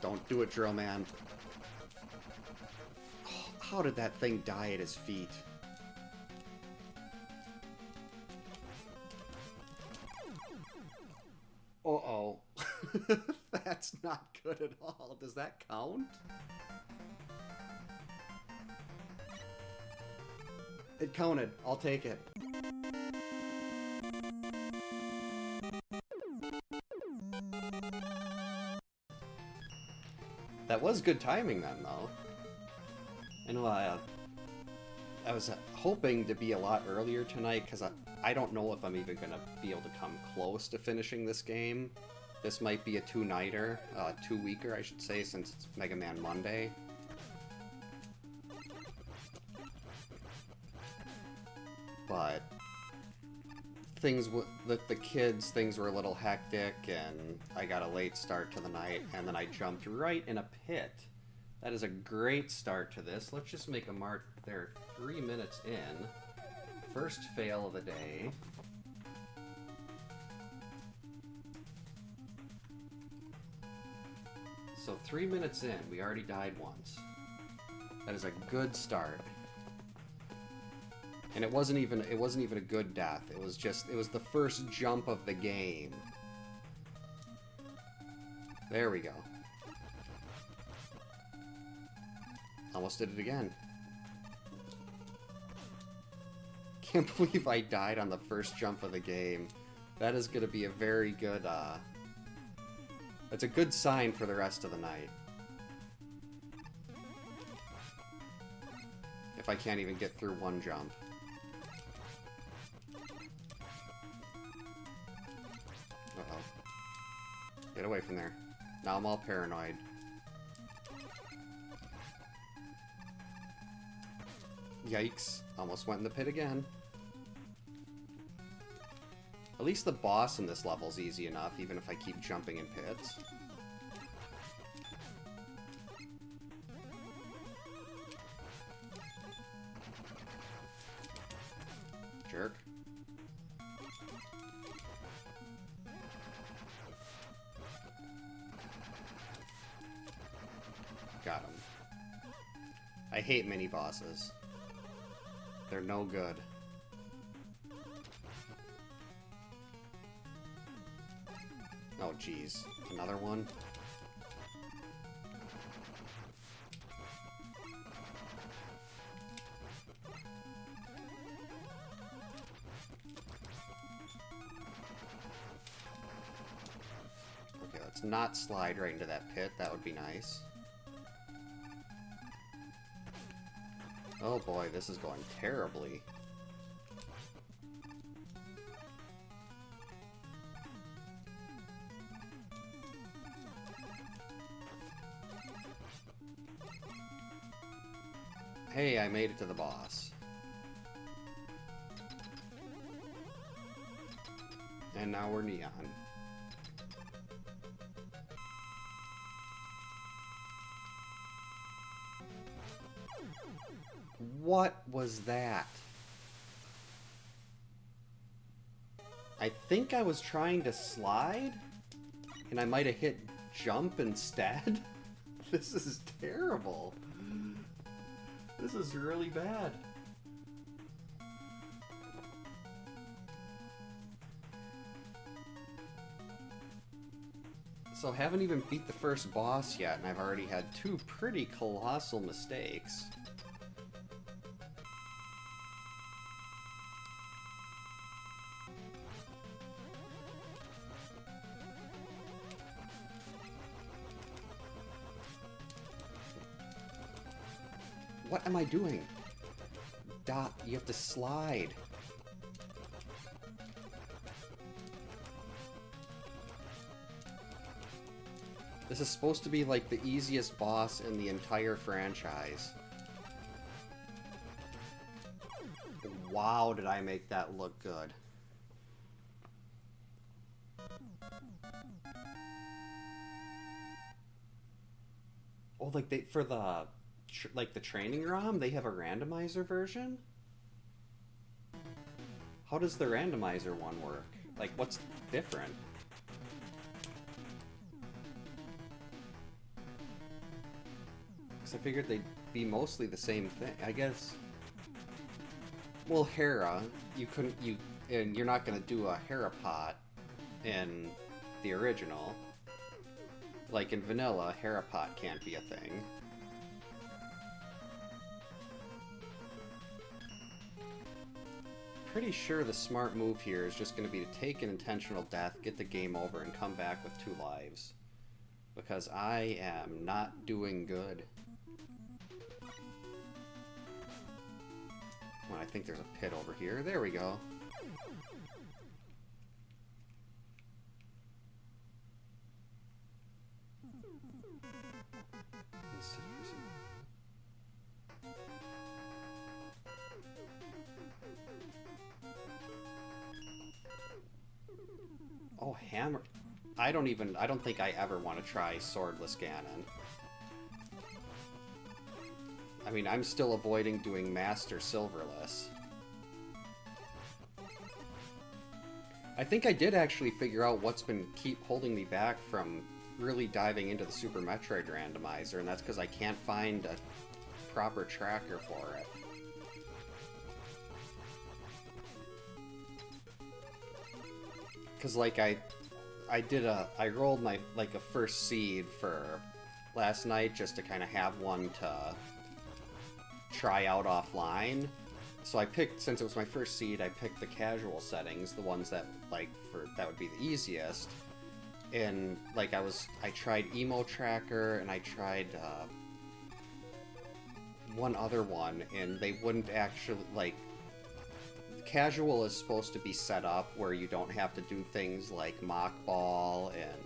Don't do it, Drill Man. Oh, how did that thing die at his feet? Uh-oh. That's not good at all. Does that count? It counted. I'll take it. That was good timing then, though. I know I was hoping to be a lot earlier tonight, because I don't know if I'm even going to be able to come close to finishing this game. This might be a two-nighter, two-weeker, I should say, since it's Mega Man Monday. But things with the kids, things were a little hectic, and I got a late start to the night, and then I jumped right in a pit. That is a great start to this. Let's just make a mark there 3 minutes in. First fail of the day. So 3 minutes in, we already died once. That is a good start. And it wasn't even a good death. It was the first jump of the game. There we go. Almost did it again. Can't believe I died on the first jump of the game. That is going to be a very good, that's a good sign for the rest of the night. If I can't even get through one jump. Uh-oh. Get away from there. Now I'm all paranoid. Yikes. Almost went in the pit again. At least the boss in this level is easy enough, even if I keep jumping in pits. Jerk. Got him. I hate mini bosses. They're no good. Oh, jeez. Another one? Okay, let's not slide right into that pit. That would be nice. Oh boy, this is going terribly. Hey, I made it to the boss. And now we're neon. What was that? I think I was trying to slide, and I might have hit jump instead. This is terrible. This is really bad. So haven't even beat the first boss yet, and I've already had two pretty colossal mistakes. What am I doing? Dot, you have to slide. This is supposed to be like the easiest boss in the entire franchise. Wow, did I make that look good. Oh, like they, for the like the training ROM, they have a randomizer version? How does the randomizer one work? Like, what's different? I figured they'd be mostly the same thing. I guess. Well, Hera, and you're not gonna do a Hera pot in the original. Like in vanilla, Hera pot can't be a thing. Pretty sure the smart move here is just going to be to take an intentional death, get the game over, and come back with 2 lives. Because I am not doing good. Well, I think there's a pit over here. There we go. Oh, hammer. I don't think I ever want to try swordless Ganon. I mean, I'm still avoiding doing Master Silverless. I think I did actually figure out what's been holding me back from really diving into the Super Metroid randomizer, and that's because I can't find a proper tracker for it. Because, like, I rolled my, like, a first seed for last night just to kind of have one to try out offline. So I picked, since it was my first seed, I picked the casual settings, the ones that, like, that would be the easiest. And, like, I tried Emo Tracker, and I tried, one other one, and they wouldn't actually, like, casual is supposed to be set up where you don't have to do things like mock ball and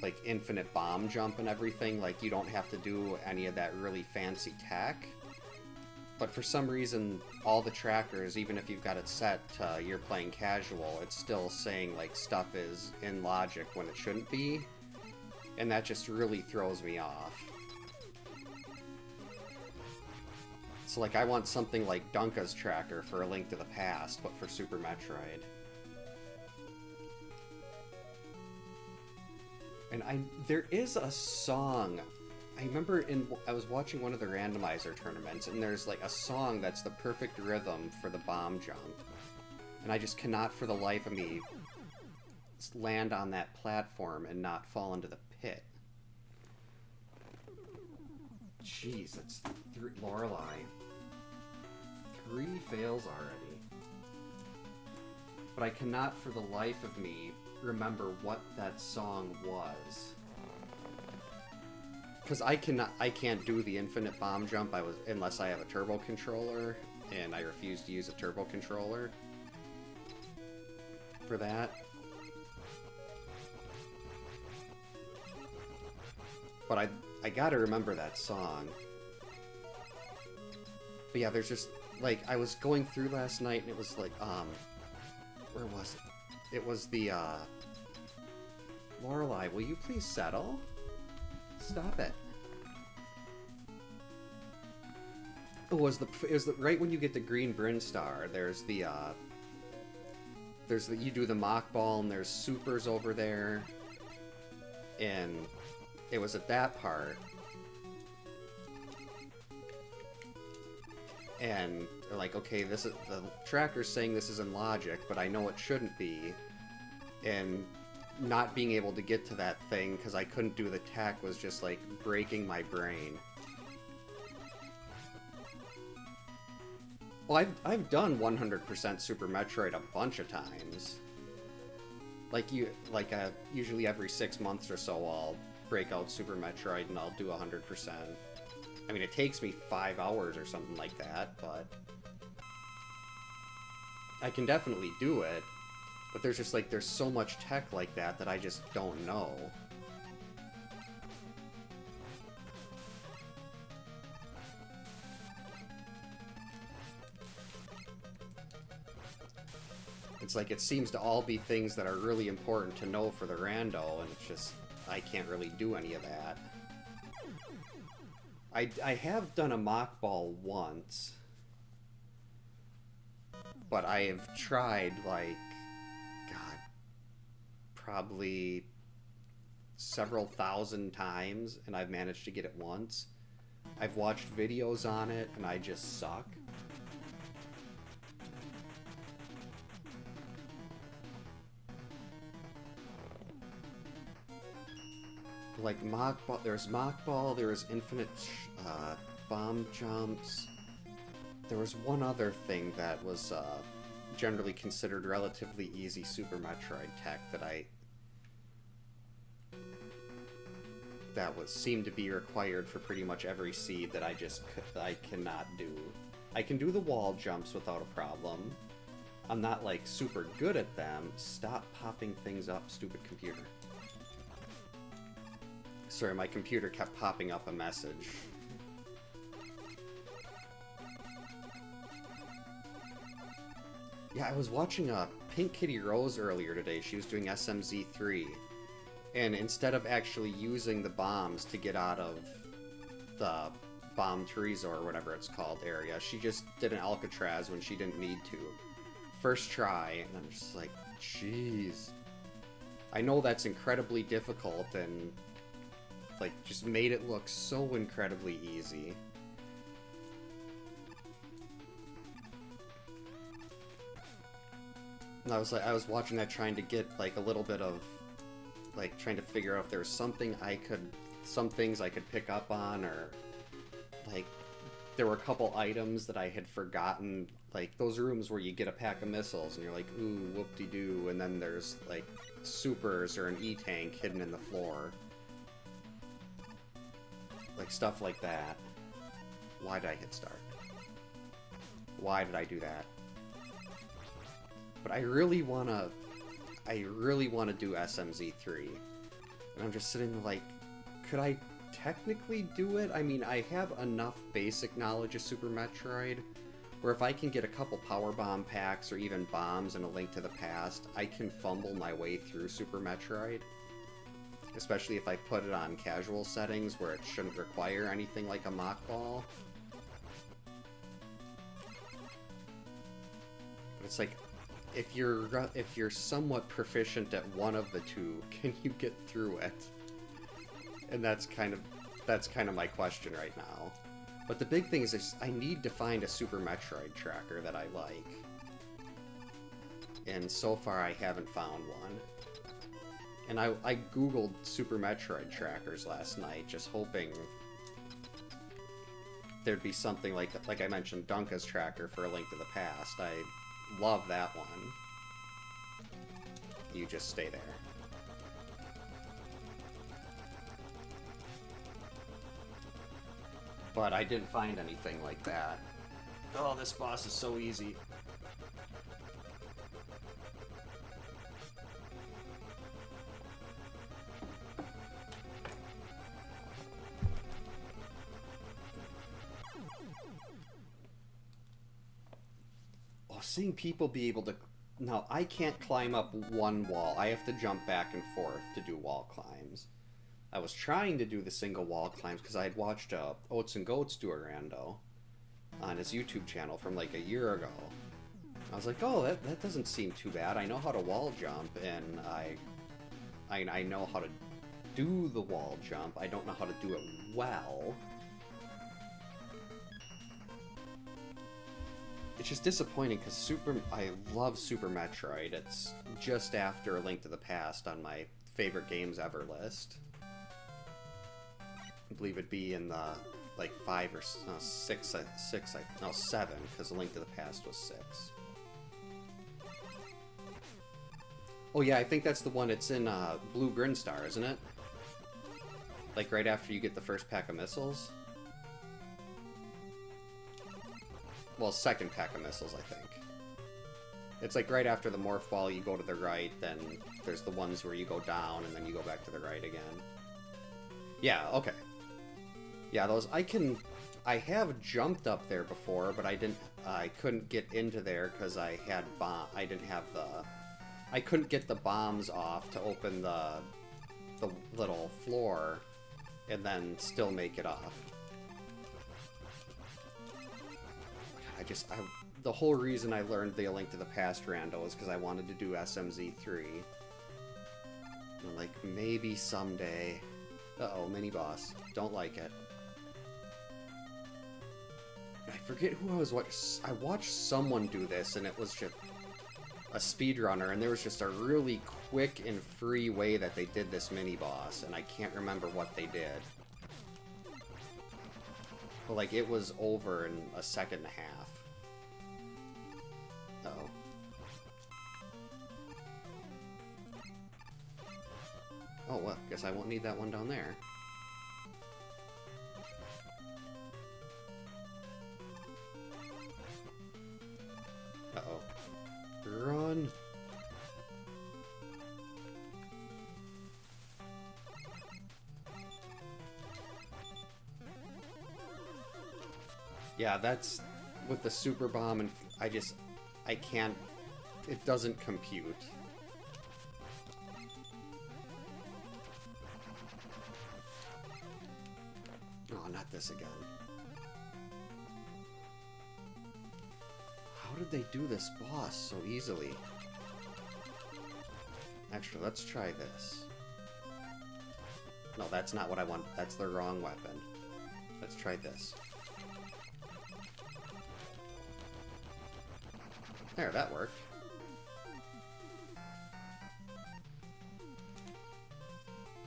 like infinite bomb jump and everything. Like, you don't have to do any of that really fancy tech. But for some reason, all the trackers, even if you've got it set to you're playing casual, it's still saying like stuff is in logic when it shouldn't be. And that just really throws me off. So, like, I want something like Dunka's tracker for A Link to the Past, but for Super Metroid. And there is a song. I remember I was watching one of the randomizer tournaments, and there's, like, a song that's the perfect rhythm for the bomb jump. And I just cannot, for the life of me, land on that platform and not fall into the pit. Jeez, that's 3 Lorelei. 3 fails already. But I cannot for the life of me remember what that song was. Because I can't do the infinite bomb jump unless I have a turbo controller, and I refuse to use a turbo controller for that. But I gotta remember that song. But yeah, there's just, like, I was going through last night, and it was like, where was it? It was the, Lorelei, will you please settle? Stop it. It was right when you get the green Bryn Star, there's the, you do the mock ball, and there's supers over there, and it was at that part. And they're like, okay, this is the tracker's saying this is in logic, but I know it shouldn't be. And not being able to get to that thing because I couldn't do the tech was just like breaking my brain. Well, I've done 100% Super Metroid a bunch of times. Usually every 6 months or so, I'll break out Super Metroid and I'll do 100%. I mean, it takes me 5 hours or something like that, but I can definitely do it. But there's just, like, there's so much tech like that that I just don't know. It's like, it seems to all be things that are really important to know for the rando, and it's just, I can't really do any of that. I have done a mock ball once, but I have tried, like, God, probably several thousand times, and I've managed to get it once. I've watched videos on it, and I just suck. Like mock ball, there's mock ball, there was infinite bomb jumps. There was one other thing that was generally considered relatively easy Super Metroid tech that seemed to be required for pretty much every seed that I cannot do. I can do the wall jumps without a problem. I'm not like super good at them. Stop popping things up, stupid computer. Sorry, my computer kept popping up a message. Yeah, I was watching Pink Kitty Rose earlier today. She was doing SMZ3. And instead of actually using the bombs to get out of the bomb chorizo or whatever it's called area, she just did an Alcatraz when she didn't need to. First try, and I'm just like, jeez. I know that's incredibly difficult and like just made it look so incredibly easy. And I was watching that, trying to get like a little bit of like trying to figure out if there was some things I could pick up on, or like there were a couple items that I had forgotten, like those rooms where you get a pack of missiles and you're like, ooh, whoop-de-doo, and then there's like supers or an E-tank hidden in the floor. Like stuff like that. Why did I hit start? Why did I do that? But I really wanna do SMZ3. And I'm just sitting like, could I technically do it? I mean, I have enough basic knowledge of Super Metroid where if I can get a couple power bomb packs or even bombs and A Link to the Past, I can fumble my way through Super Metroid. Especially if I put it on casual settings where it shouldn't require anything like a mock ball. But it's like, if you're somewhat proficient at one of the two, can you get through it? And that's kind of my question right now. But the big thing is I need to find a Super Metroid tracker that I like. And so far I haven't found one. And I googled Super Metroid trackers last night, just hoping there'd be something like I mentioned, Dunka's tracker for A Link to the Past. I love that one. You just stay there. But I didn't find anything like that. Oh, this boss is so easy. Seeing people be able to... Now, I can't climb up one wall. I have to jump back and forth to do wall climbs. I was trying to do the single wall climbs because I had watched Oats and Goats do a rando on his YouTube channel from like a year ago. I was like, oh, that doesn't seem too bad. I know how to wall jump, and I know how to do the wall jump. I don't know how to do it well. It's just disappointing because I love Super Metroid. It's just after A Link to the Past on my favorite games ever list. I believe it'd be in the like 5 or 6, no 7, because A Link to the Past was 6. Oh yeah, I think that's the one. It's in Blue Grinstar, isn't it? Like right after you get the first pack of missiles. Well, second pack of missiles, I think. It's like right after the morph ball, you go to the right, then there's the ones where you go down, and then you go back to the right again. Yeah, okay. Yeah, those, I have jumped up there before, but I couldn't get into there because I couldn't get the bombs off to open the little floor, and then still make it off. The whole reason I learned the A Link to the Past rando is because I wanted to do SMZ3. Like, maybe someday. Uh-oh, mini boss. Don't like it. I forget who I was watching. I watched someone do this, and it was just a speedrunner, and there was just a really quick and free way that they did this mini boss, and I can't remember what they did. But, like, it was over in a second and a half. Uh-oh. Oh, well, guess I won't need that one down there. Uh-oh. Run! Yeah, that's with the super bomb, and I can't, it doesn't compute. Oh, not this again. How did they do this boss so easily? Actually, let's try this. No, that's not what I want. That's the wrong weapon. Let's try this. There, that worked.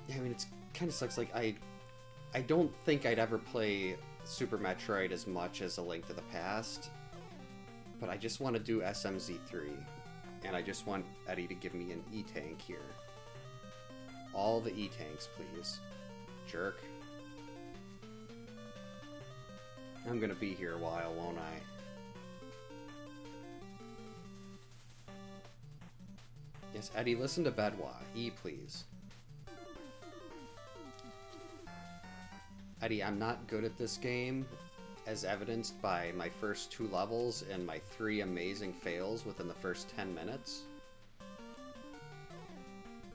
Yeah, I mean, it's kind of sucks. Like, I don't think I'd ever play Super Metroid as much as A Link to the Past, but I just want to do SMZ3, and I just want Eddie to give me an E-Tank here. All the E-Tanks, please. Jerk. I'm gonna be here a while, won't I? Yes, Eddie, listen to Bedwa. E, please. Eddie, I'm not good at this game, as evidenced by my first 2 levels and my 3 amazing fails within the first 10 minutes.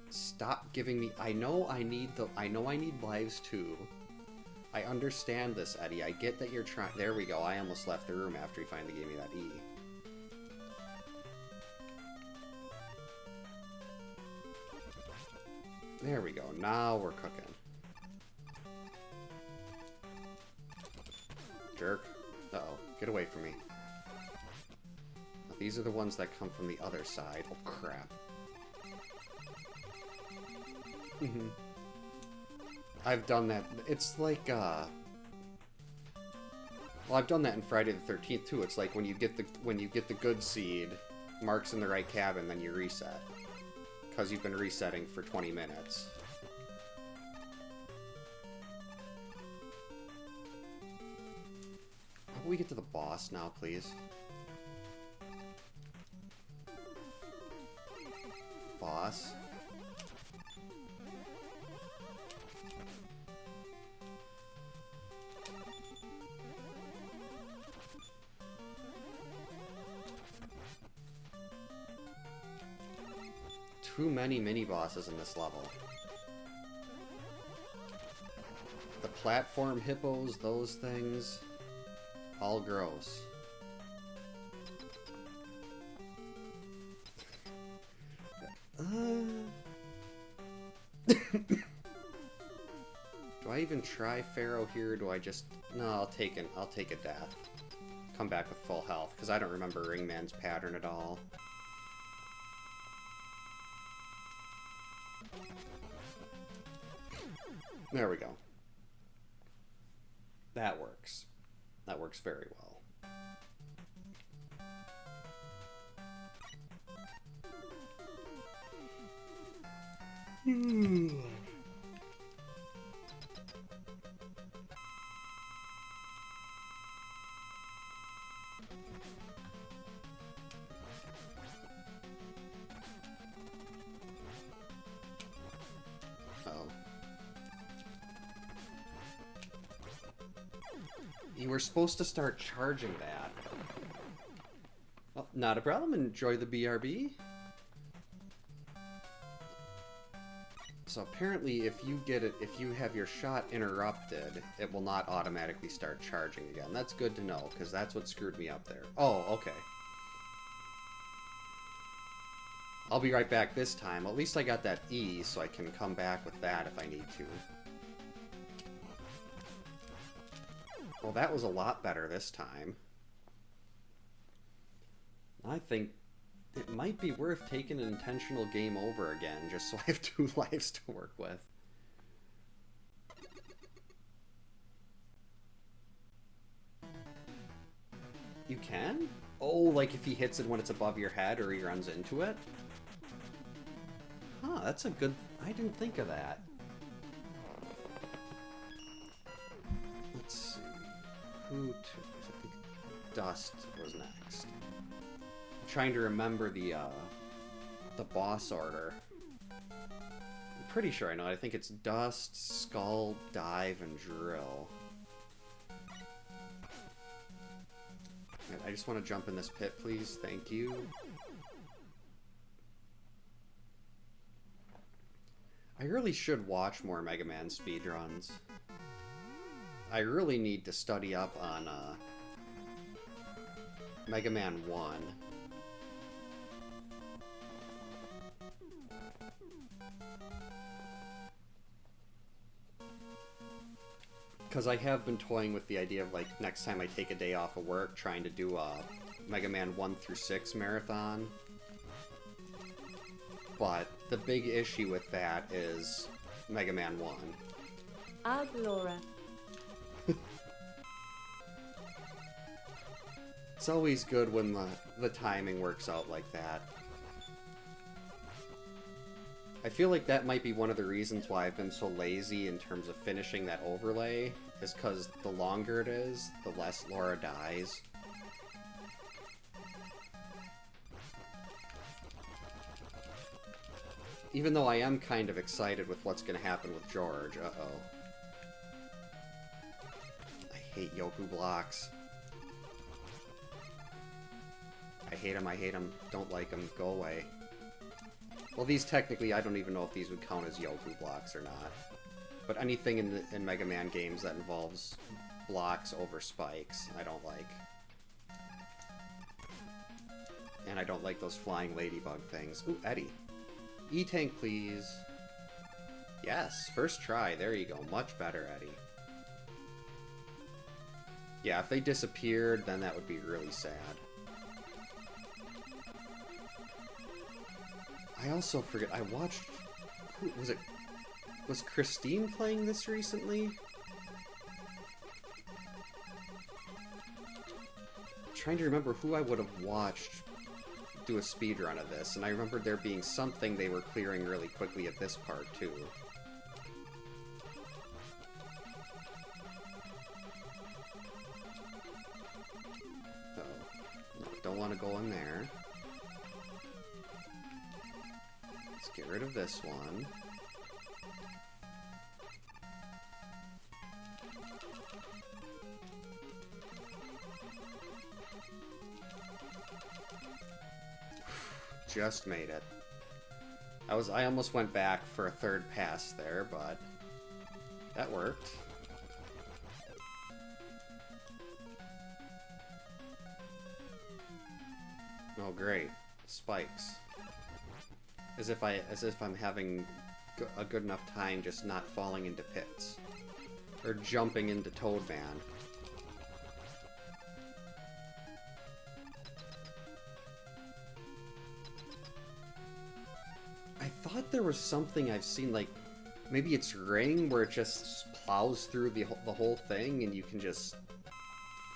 Stop giving me... I know I need lives too. I understand this, Eddie. I get that you're trying... There we go. I almost left the room after he finally gave me that E. There we go. Now we're cooking. Jerk. Uh-oh. Get away from me. Now, these are the ones that come from the other side. Oh, crap. I've done that. It's like, well, I've done that in Friday the 13th, too. It's like when you get the good seed, Mark's in the right cabin, then you reset. Because you've been resetting for 20 minutes. How about we get to the boss now, please? Boss. Too many mini-bosses in this level. The platform hippos, those things, all gross. Do I even try Pharaoh here, or do I just... No, I'll take a death. Come back with full health, because I don't remember Ringman's pattern at all. There we go. That works. That works very well. You were supposed to start charging that. Well, not a problem. Enjoy the BRB. So apparently if you have your shot interrupted, it will not automatically start charging again. That's good to know, because that's what screwed me up there. Oh, okay. I'll be right back this time. At least I got that E, so I can come back with that if I need to. Well, that was a lot better this time. I think it might be worth taking an intentional game over again, just so I have 2 lives to work with. You can? Oh, like if he hits it when it's above your head or he runs into it? Huh, that's a good... I didn't think of that. Let's see. Who to... I think Dust was next. I'm trying to remember the boss order. I'm pretty sure I know it. I think it's Dust, Skull, Dive, and Drill. I just want to jump in this pit, please. Thank you. I really should watch more Mega Man speedruns. I really need to study up on Mega Man 1. Because I have been toying with the idea of, like, next time I take a day off of work, trying to do a Mega Man 1 through 6 marathon. But the big issue with that is Mega Man 1. Laura. It's always good when the timing works out like that. I feel like that might be one of the reasons why I've been so lazy in terms of finishing that overlay, is because the longer it is, the less Laura dies. Even though I am kind of excited with what's going to happen with George. Uh-oh. I hate Yoku blocks. I hate him, don't like him, go away. Well, these technically, I don't even know if these would count as Yoku blocks or not. But anything in Mega Man games that involves blocks over spikes, I don't like. And I don't like those flying ladybug things. Ooh, Eddie. E-tank, please. Yes, first try. There you go. Much better, Eddie. Yeah, if they disappeared, then that would be really sad. I also forget, I watched... Who was it? Was Christine playing this recently? I'm trying to remember who I would have watched do a speedrun of this, and I remember there being something they were clearing really quickly at this part, too. Uh-oh. No, don't want to go in there. Let's get rid of this one. Just made it. I almost went back for a third pass there, but that worked. Oh great, spikes. As if I'm having a good enough time just not falling into pits or jumping into Toadman. I thought there was something I've seen, like, maybe it's Ring, where it just plows through the whole thing and you can just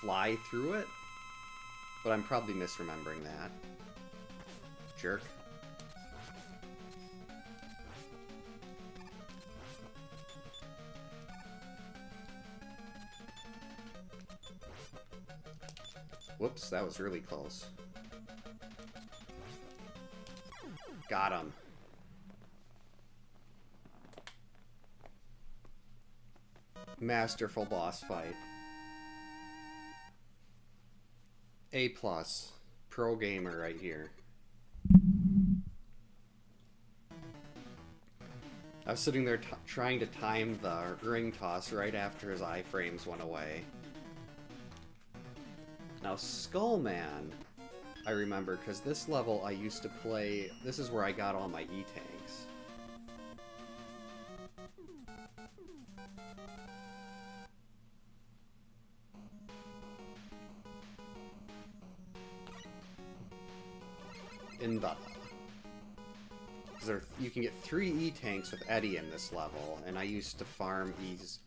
fly through it? But I'm probably misremembering that. Jerk. Whoops, that was really close. Got him. Masterful boss fight. A+. Pro gamer right here. I was sitting there trying to time the ring toss right after his iframes went away. Now, Skullman. I remember, because this level I used to play... This is where I got all my E-tanks. In the... You can get 3 E-tanks with Eddie in this level, and I used to farm E's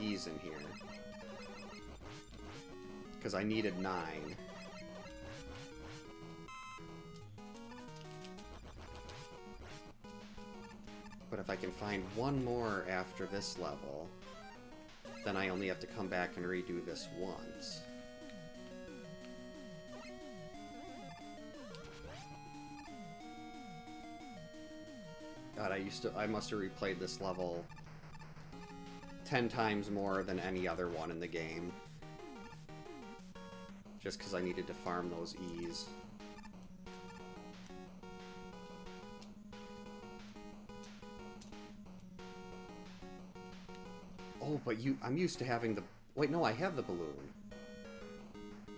in here. Because I needed 9. But if I can find one more after this level, then I only have to come back and redo this once. God, I must have replayed this level 10 times more than any other one in the game. Just because I needed to farm those E's. Oh, but I'm used to having the... Wait, no, I have the balloon.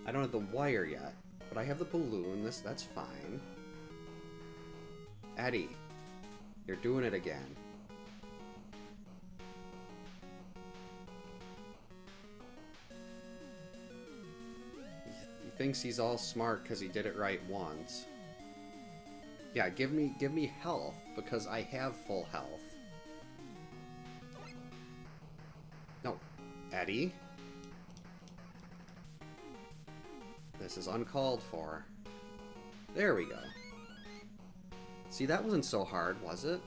I don't have the wire yet, but I have the balloon. That's fine. Eddie, you're doing it again. He thinks he's all smart because he did it right once. Yeah, give me health, because I have full health. No, Eddie. This is uncalled for. There we go. See, that wasn't so hard, was it?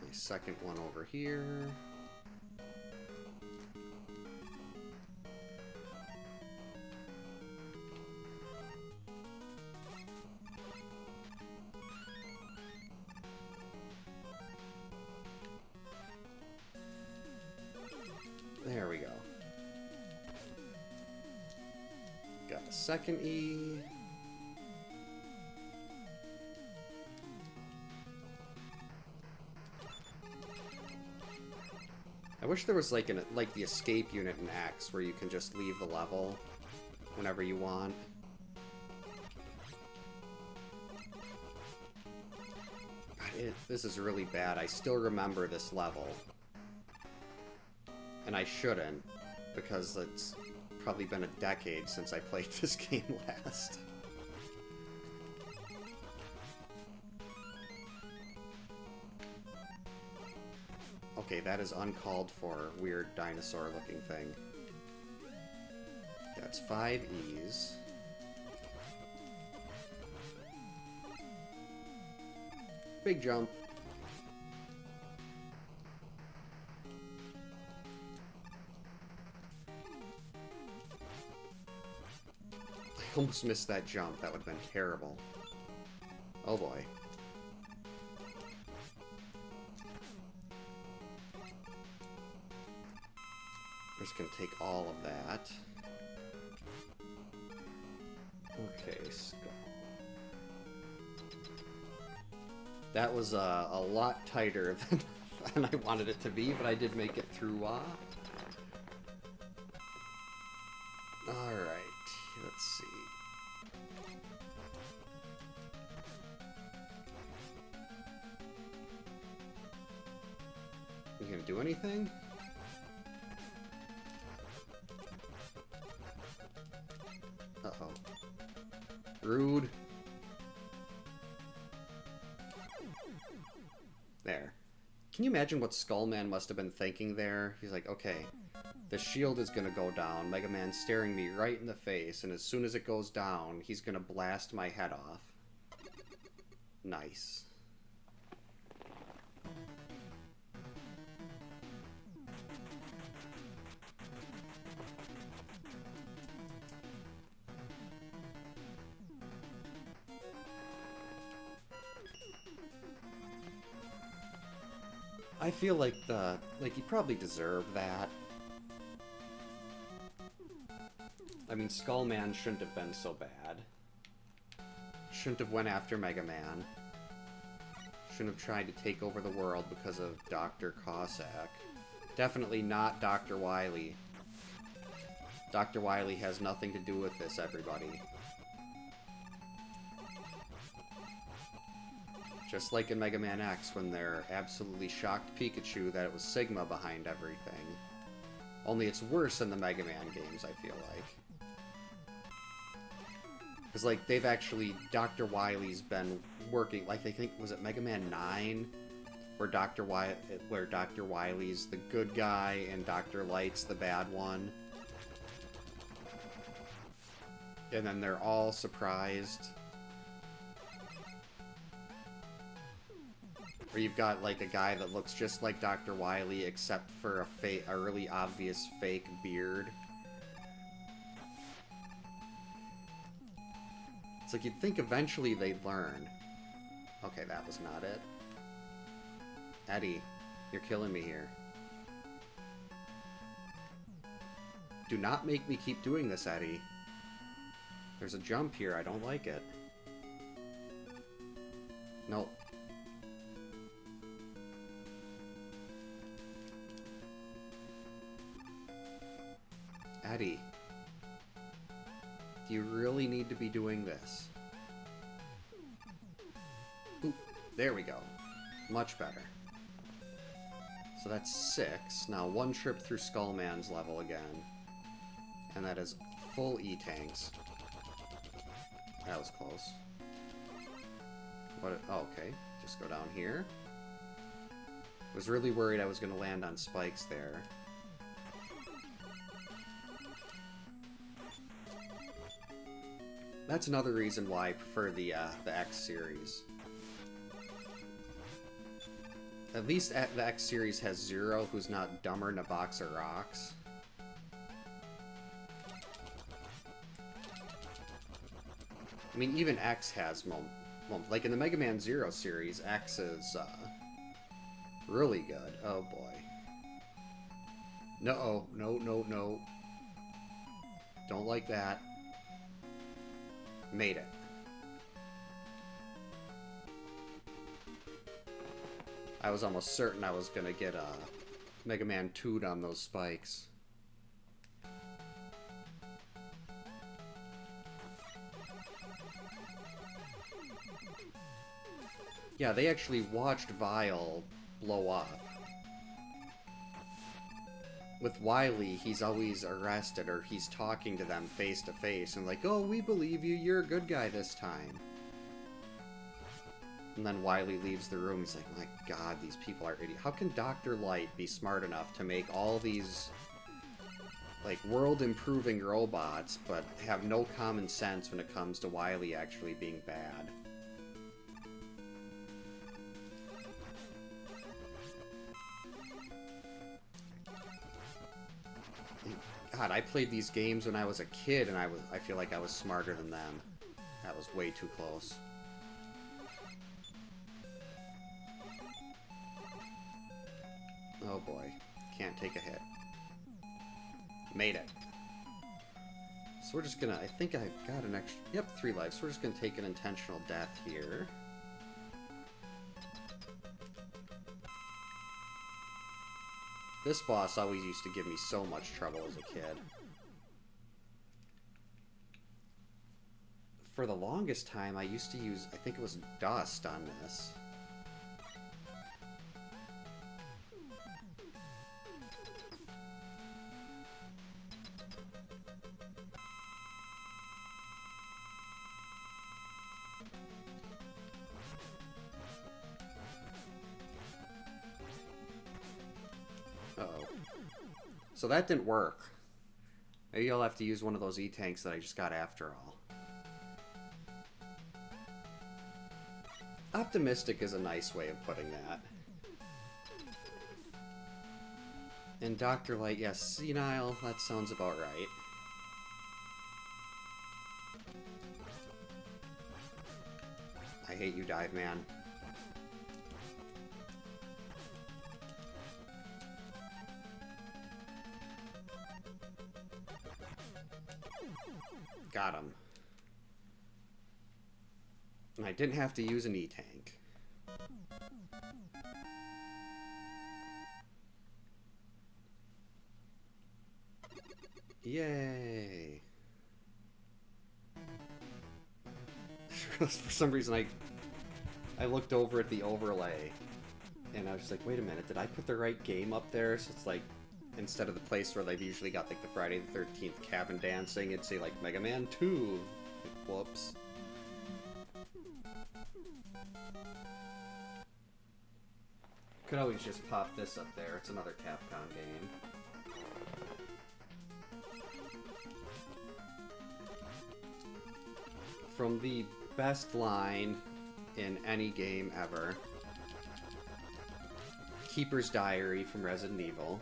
My second one over here. There we go. Got a second E. I wish there was like the escape unit in X where you can just leave the level whenever you want. God, this is really bad. I still remember this level. And I shouldn't, because it's probably been a decade since I played this game last. Okay, that is uncalled for, weird dinosaur-looking thing. That's 5 E's. Big jump. I almost missed that jump. That would have been terrible. Oh boy. I'm just gonna take all of that. Okay, skull. That was a lot tighter than I wanted it to be, but I did make it through. Alright, let's see. You gonna do anything? Uh-oh. Rude. There. Can you imagine what Skullman must have been thinking there? He's like, okay, the shield is gonna go down, Mega Man's staring me right in the face, and as soon as it goes down, he's gonna blast my head off. Nice. I feel like you probably deserve that. I mean, Skullman shouldn't have been so bad. Shouldn't have went after Mega Man. Shouldn't have tried to take over the world because of Dr. Cossack. Definitely not Dr. Wily. Dr. Wily has nothing to do with this, everybody. Just like in Mega Man X, when they're absolutely shocked Pikachu that it was Sigma behind everything. Only it's worse in the Mega Man games, I feel like. Because, like, they've actually... Dr. Wily's been working... Like, they think... Was it Mega Man 9? Where Dr. Wily's the good guy and Dr. Light's the bad one. And then they're all surprised. Or you've got, like, a guy that looks just like Dr. Wily, except for a really obvious fake beard. It's like, you'd think eventually they'd learn. Okay, that was not it. Eddie, you're killing me here. Do not make me keep doing this, Eddie. There's a jump here, I don't like it. Nope. Eddie, do you really need to be doing this? Oop, there we go. Much better. So that's 6. Now 1 trip through Skullman's level again. And that is full E-tanks. That was close. What? Oh, okay. Just go down here. Was really worried I was going to land on spikes there. That's another reason why I prefer the X series. At least the X series has Zero, who's not dumber than a box of rocks. I mean, even X has moments. Like in the Mega Man Zero series, X is really good. Oh boy. No, no. Don't like that. Made it. I was almost certain I was gonna get a Mega Man 2'd on those spikes. Yeah, they actually watched Vile blow up. With Wily, he's always arrested, or he's talking to them face to face, and like, oh, we believe you, you're a good guy this time. And then Wily leaves the room, he's like, my god, these people are idiots. How can Dr. Light be smart enough to make all these, like, world-improving robots, but have no common sense when it comes to Wily actually being bad? God, I played these games when I was a kid, and I feel like I was smarter than them. That was way too close. Oh boy, can't take a hit. Made it. So we're just gonna, I think I've got an extra, yep, 3 lives. So we're just gonna take an intentional death here. This boss always used to give me so much trouble as a kid. For the longest time, I used to use, I think it was Dust on this. Uh-oh. So that didn't work. Maybe I'll have to use one of those E-tanks that I just got after all. Optimistic is a nice way of putting that. And Dr. Light, yes, senile, that sounds about right. I hate you, Dive Man. Got him. And I didn't have to use an E-tank. Yay! For some reason, I looked over at the overlay, and I was like, wait a minute, did I put the right game up there? So it's like, instead of the place where they've usually got like the Friday the 13th cabin dancing, it'd say like Mega Man 2. Whoops. Could always just pop this up there. It's another Capcom game. From the best line in any game ever, Keeper's Diary from Resident Evil.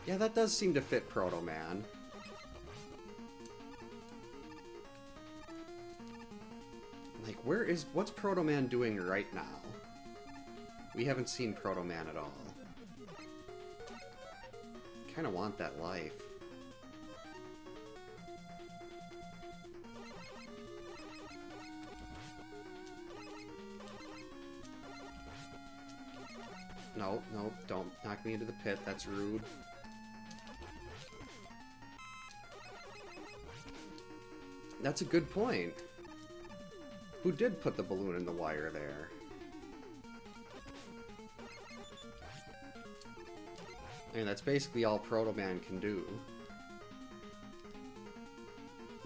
Yeah, that does seem to fit Proto Man. Like, what's Proto Man doing right now? We haven't seen Proto Man at all. Kinda want that life. No, no, don't knock me into the pit, that's rude. That's a good point. Who did put the balloon in the wire there? And that's basically all Proto Man can do.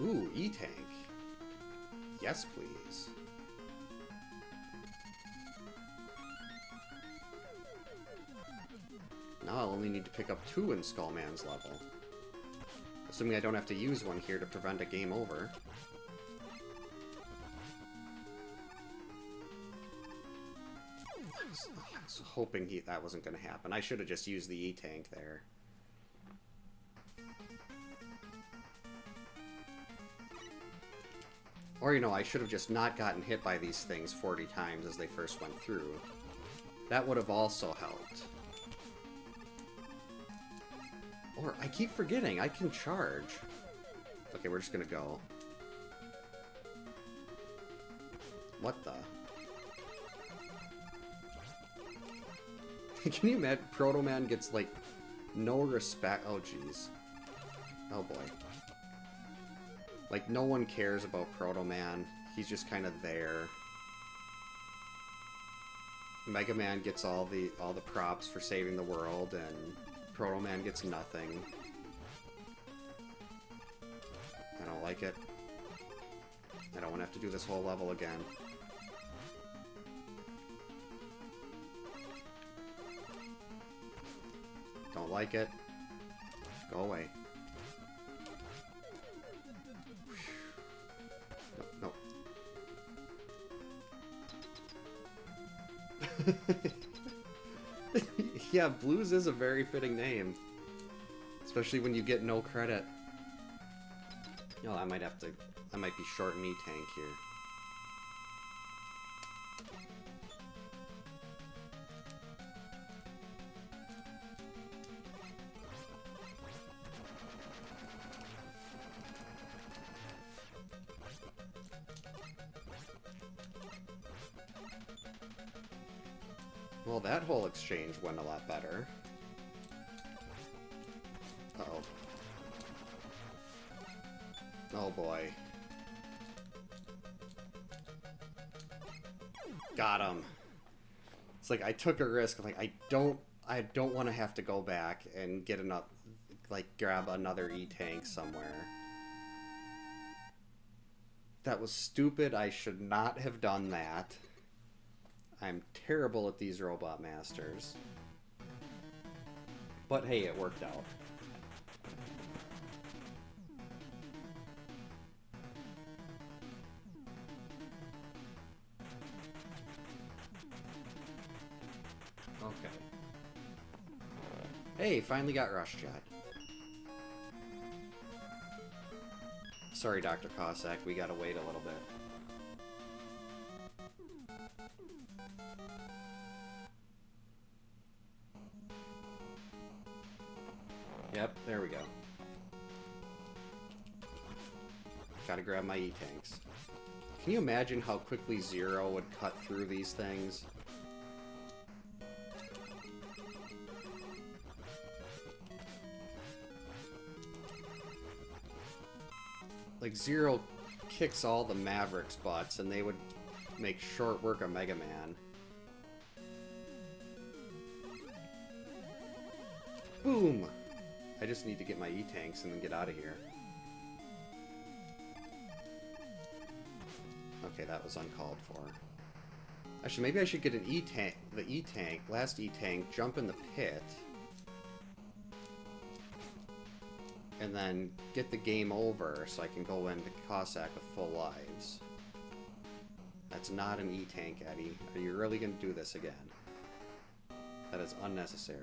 Ooh, E-Tank. Yes, please. Now I'll only need to pick up 2 in Skullman's level. Assuming I don't have to use one here to prevent a game over. I was hoping that wasn't going to happen. I should have just used the E-Tank there. Or, you know, I should have just not gotten hit by these things 40 times as they first went through. That would have also helped. Or, I keep forgetting, I can charge. Okay, we're just gonna go. What the? Can you imagine? Proto Man gets, like, no respect. Oh, jeez. Oh, boy. Like, no one cares about Proto Man. He's just kind of there. Mega Man gets all the props for saving the world, and Proto Man gets nothing. I don't like it. I don't want to have to do this whole level again. Don't like it. Go away. No, no. Yeah, Blues is a very fitting name. Especially when you get no credit. Oh, I might be short an E-Tank here. Well, that whole exchange went a lot better. Uh-oh. Oh boy. Got him. It's like I took a risk. I'm like, I don't want to have to go back and get enough, like, grab another E-Tank somewhere. That was stupid. I should not have done that. I'm terrible at these Robot Masters. But hey, it worked out. Okay. Hey, finally got Rush Jet. Sorry, Dr. Cossack, we gotta wait a little bit. Yep, there we go. Gotta grab my E-tanks. Can you imagine how quickly Zero would cut through these things? Like, Zero kicks all the Mavericks' butts, and they would make short work of Mega Man. Boom! I just need to get my E-tanks and then get out of here. Okay, that was uncalled for. Actually, maybe I should get an E-tank, the E-tank, last E-tank, jump in the pit, and then get the game over so I can go into Cossack with full lives. That's not an E-tank, Eddie. Are you really going to do this again? That is unnecessary.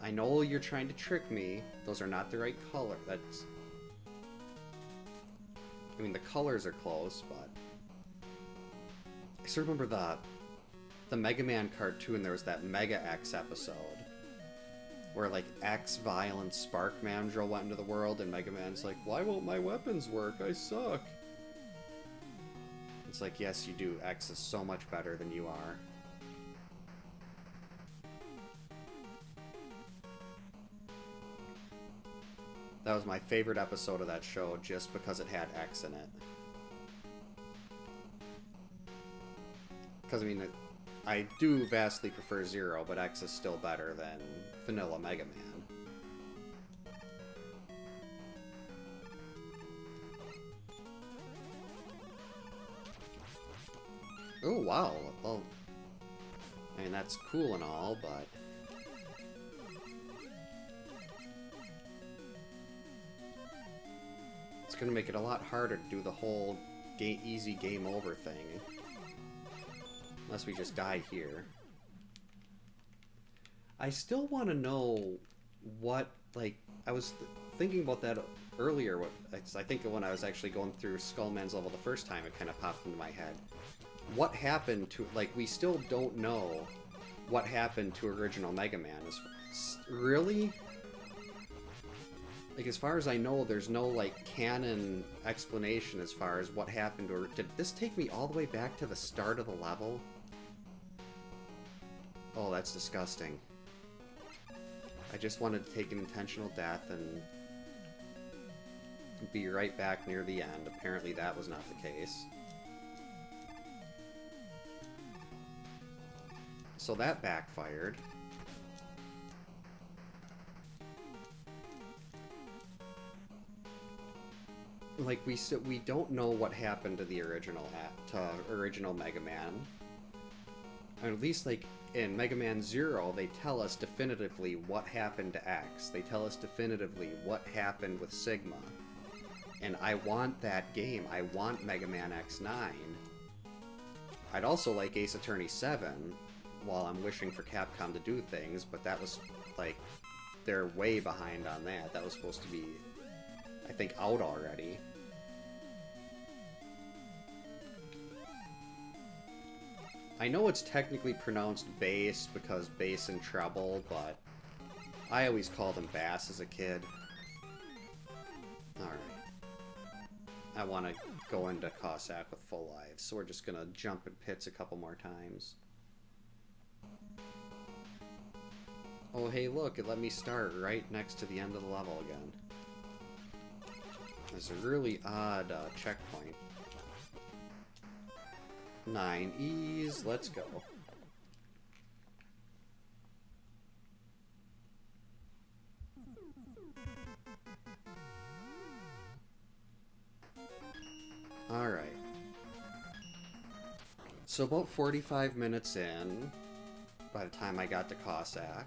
I know you're trying to trick me. Those are not the right color. That's... I mean, the colors are close, but... I still remember the Mega Man cartoon, there was that Mega X episode. Where, like, X, Violence, Spark Mandrill went into the world, and Mega Man's like, why won't my weapons work? I suck. It's like, yes, you do. X is so much better than you are. That was my favorite episode of that show, just because it had X in it. Because, I mean, I do vastly prefer Zero, but X is still better than vanilla Mega Man. Oh, wow. Well, I mean, that's cool and all, but... it's gonna make it a lot harder to do the whole easy game over thing. Unless we just die here. I still want to know what, like, I was thinking about that earlier. I think when I was actually going through Skullman's level the first time, it kind of popped into my head. What happened to, like, we still don't know what happened to original Mega Man. Really? Like, as far as I know, there's no, like, canon explanation as far as what happened, or did this take me all the way back to the start of the level? Oh, that's disgusting. I just wanted to take an intentional death and be right back near the end. Apparently that was not the case. So that backfired. Like, we don't know what happened to the original Mega Man. Or at least, like, in Mega Man Zero, they tell us definitively what happened to X. They tell us definitively what happened with Sigma. And I want that game. I want Mega Man X9. I'd also like Ace Attorney 7, while I'm wishing for Capcom to do things, but that was, like, they're way behind on that. That was supposed to be, I think, out already. I know it's technically pronounced bass because bass and treble, but I always called them bass as a kid. Alright. I want to go into Cossack with full lives, so we're just going to jump in pits a couple more times. Oh, hey, look, it let me start right next to the end of the level again. It's a really odd checkpoint. 9 E's, let's go. Alright. So about 45 minutes in, by the time I got to Cossack.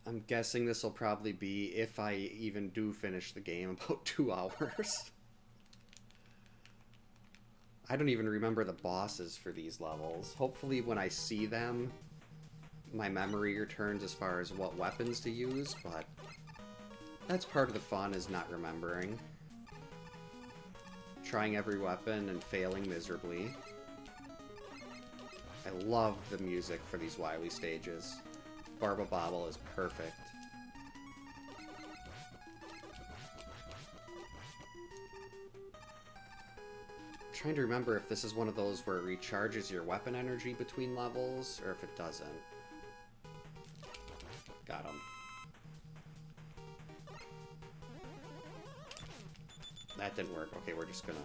I'm guessing this will probably be, if I even do finish the game, about 2 hours. I don't even remember the bosses for these levels. Hopefully when I see them, my memory returns as far as what weapons to use, but that's part of the fun, is not remembering. Trying every weapon and failing miserably. I love the music for these Wily stages. Barba Bobble is perfect. I'm trying to remember if this is one of those where it recharges your weapon energy between levels, or if it doesn't. Got him. That didn't work. Okay, we're just gonna,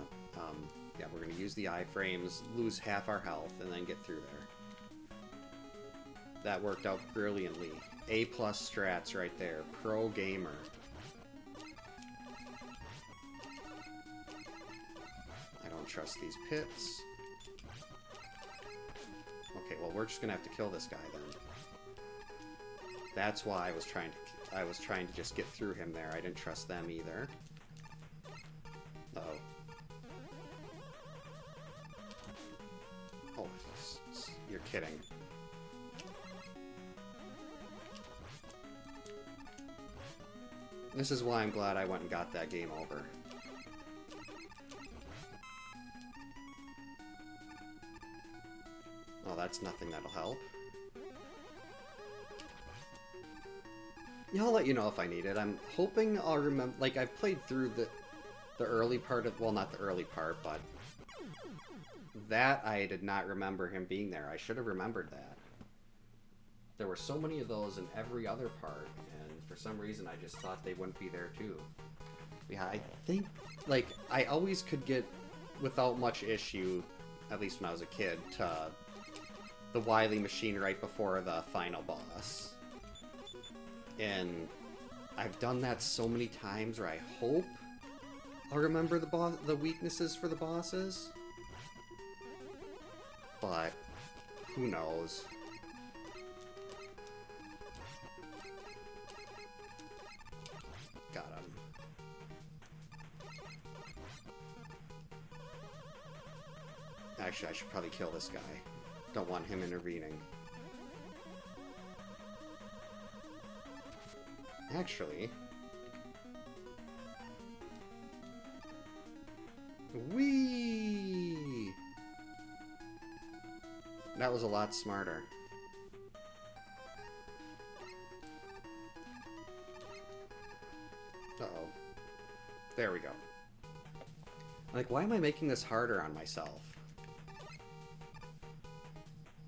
yeah, we're gonna use the iframes, lose half our health, and then get through there. That worked out brilliantly. A+ strats right there. Pro gamer. I don't trust these pits. Okay, well, we're just gonna have to kill this guy then. That's why I was trying to just get through him there. I didn't trust them either. Uh-oh. Oh, you're kidding. This is why I'm glad I went and got that game over. Oh, that's nothing that'll help. Yeah, I'll let you know if I need it. I'm hoping I'll remember... Like, I've played through the early part of... Well, not the early part, but... That, I did not remember him being there. I should have remembered that. There were so many of those in every other part, and for some reason I just thought they wouldn't be there too. Yeah, I think... Like, I always could get, without much issue, at least when I was a kid, to the Wily Machine right before the final boss. And I've done that so many times where I hope I'll remember the weaknesses for the bosses. But who knows? Got him. Actually, I should probably kill this guy. Don't want him intervening. Actually... Whee! That was a lot smarter. Uh-oh. There we go. Like, why am I making this harder on myself?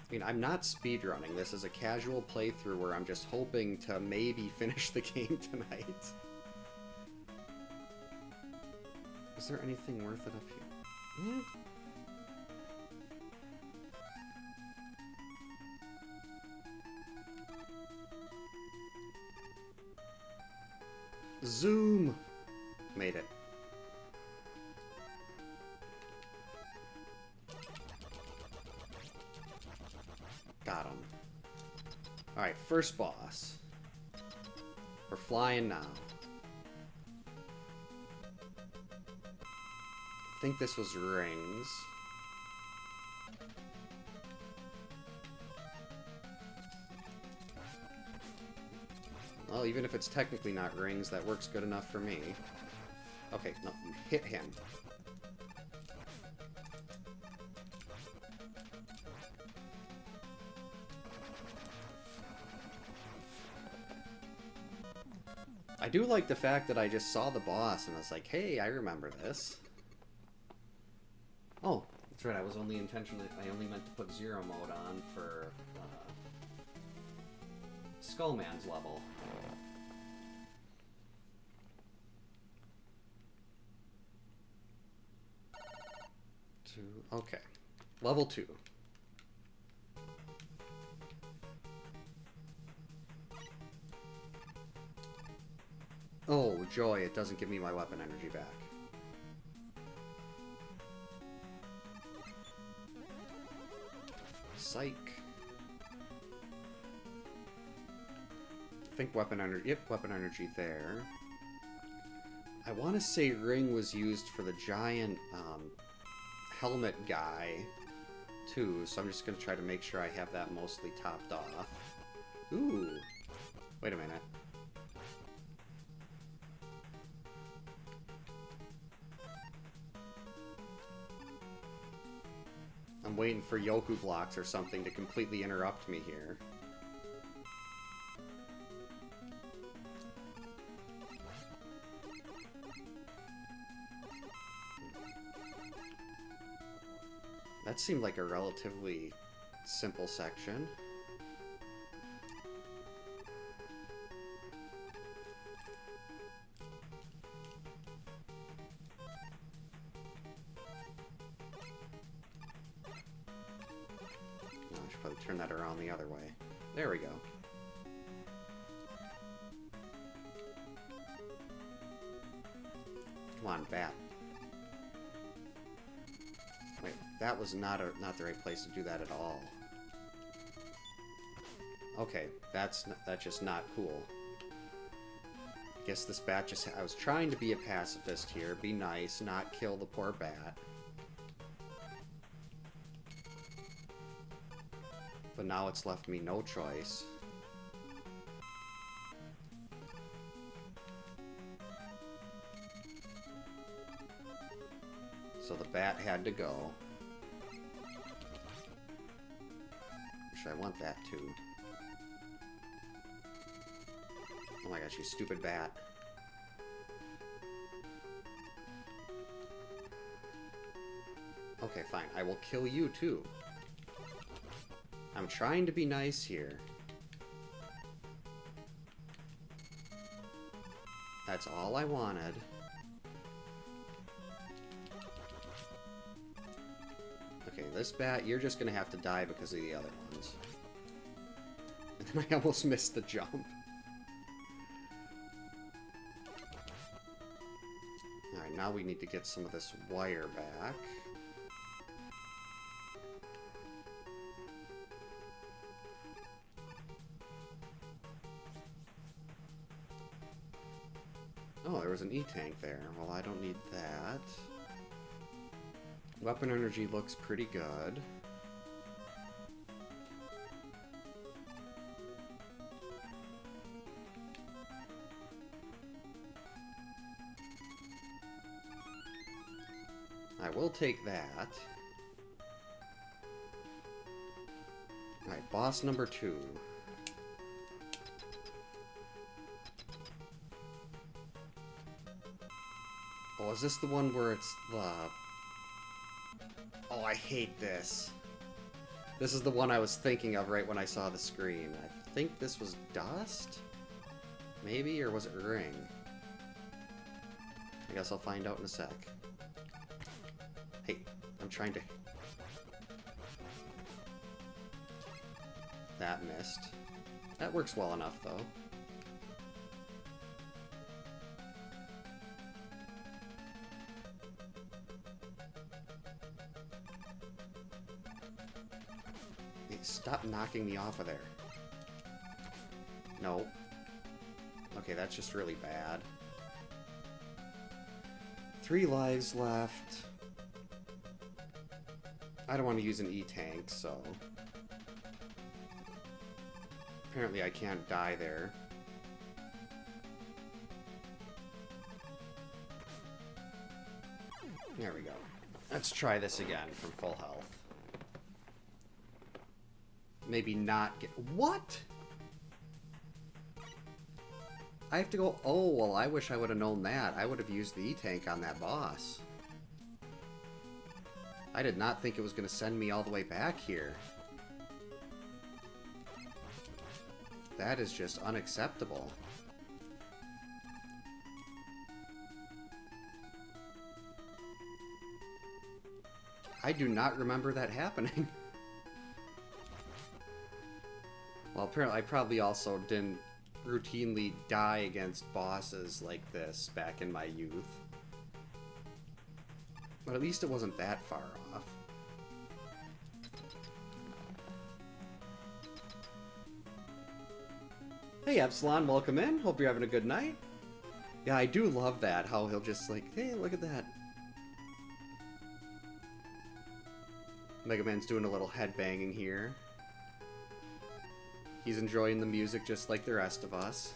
I mean, I'm not speedrunning. This is a casual playthrough where I'm just hoping to maybe finish the game tonight. Is there anything worth it up here? Eh? Zoom! Made it. Got him. Alright, first boss. We're flying now. I think this was rings. Well, even if it's technically not rings, that works good enough for me. Okay, no, hit him. I do like the fact that I just saw the boss and I was like, hey, I remember this. Oh, that's right, I only meant to put zero mode on for Skullman's level. Okay. Level 2. Oh, joy, it doesn't give me my weapon energy back. Psych. I think weapon energy... Yep, weapon energy there. I want to say ring was used for the giant helmet guy, too, so I'm just going to try to make sure I have that mostly topped off. Ooh. Wait a minute. I'm waiting for Yoku blocks or something to completely interrupt me here. That seemed like a relatively simple section. I should probably turn that around the other way. There we go. Come on, bat. Wait, that was not the right place to do that at all. Okay, that's just not cool. I guess this bat just... I was trying to be a pacifist here, be nice, not kill the poor bat. But now it's left me no choice. So the bat had to go. Wish I want that too. Oh my gosh, you stupid bat. Okay, fine. I will kill you too. I'm trying to be nice here. That's all I wanted. Okay, this bat, you're just gonna have to die because of the other ones. And then I almost missed the jump. Alright, now we need to get some of this wire back. Oh, there was an E-tank there. Well, I don't need that. Weapon energy looks pretty good. I will take that. Alright, boss number 2. Oh, is this the one where it's the... Oh, I hate this. This is the one I was thinking of right when I saw the screen. I think this was dust? Maybe, or was it ring? I guess I'll find out in a sec. Hey, I'm trying to... That missed. That works well enough, though. Stop knocking me off of there. No. Okay, that's just really bad. 3 lives left. I don't want to use an E-tank, so... Apparently I can't die there. There we go. Let's try this again from full health. Maybe not get... What? I have to go... Oh, well, I wish I would have known that. I would have used the E-tank on that boss. I did not think it was going to send me all the way back here. That is just unacceptable. I do not remember that happening. Well, apparently I probably also didn't routinely die against bosses like this back in my youth. But at least it wasn't that far off. Hey Epsilon, welcome in. Hope you're having a good night. Yeah, I do love that, how he'll just like, hey, look at that. Mega Man's doing a little headbanging here. He's enjoying the music just like the rest of us.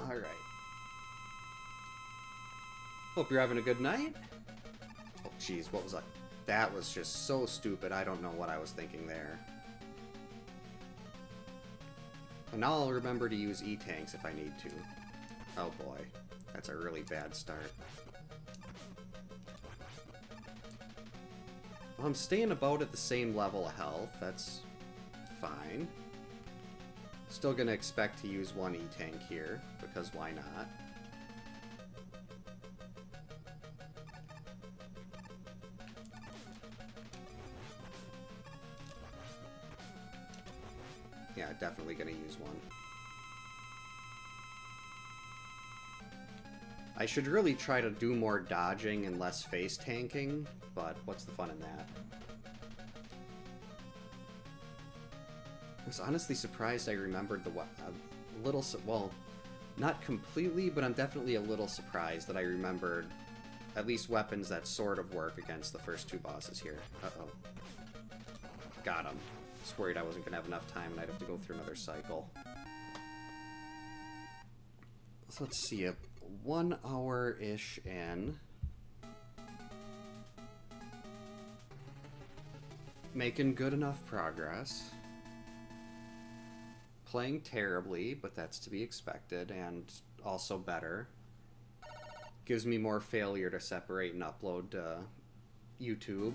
Alright. Hope you're having a good night. Oh, jeez, what was that? That was just so stupid. I don't know what I was thinking there. And now I'll remember to use E-tanks if I need to. Oh boy, that's a really bad start. Well, I'm staying about at the same level of health. That's fine. Still gonna expect to use one E-tank here, because why not? Yeah, definitely gonna use one. I should really try to do more dodging and less face tanking, but what's the fun in that? I was honestly surprised I remembered the a little, well, not completely, but I'm definitely a little surprised that I remembered at least weapons that sort of work against the first two bosses here. Uh-oh. Got him. Just worried I wasn't going to have enough time and I'd have to go through another cycle. So let's see, 1 hour-ish in. Making good enough progress. Playing terribly, but that's to be expected, and also better. Gives me more failure to separate and upload to YouTube.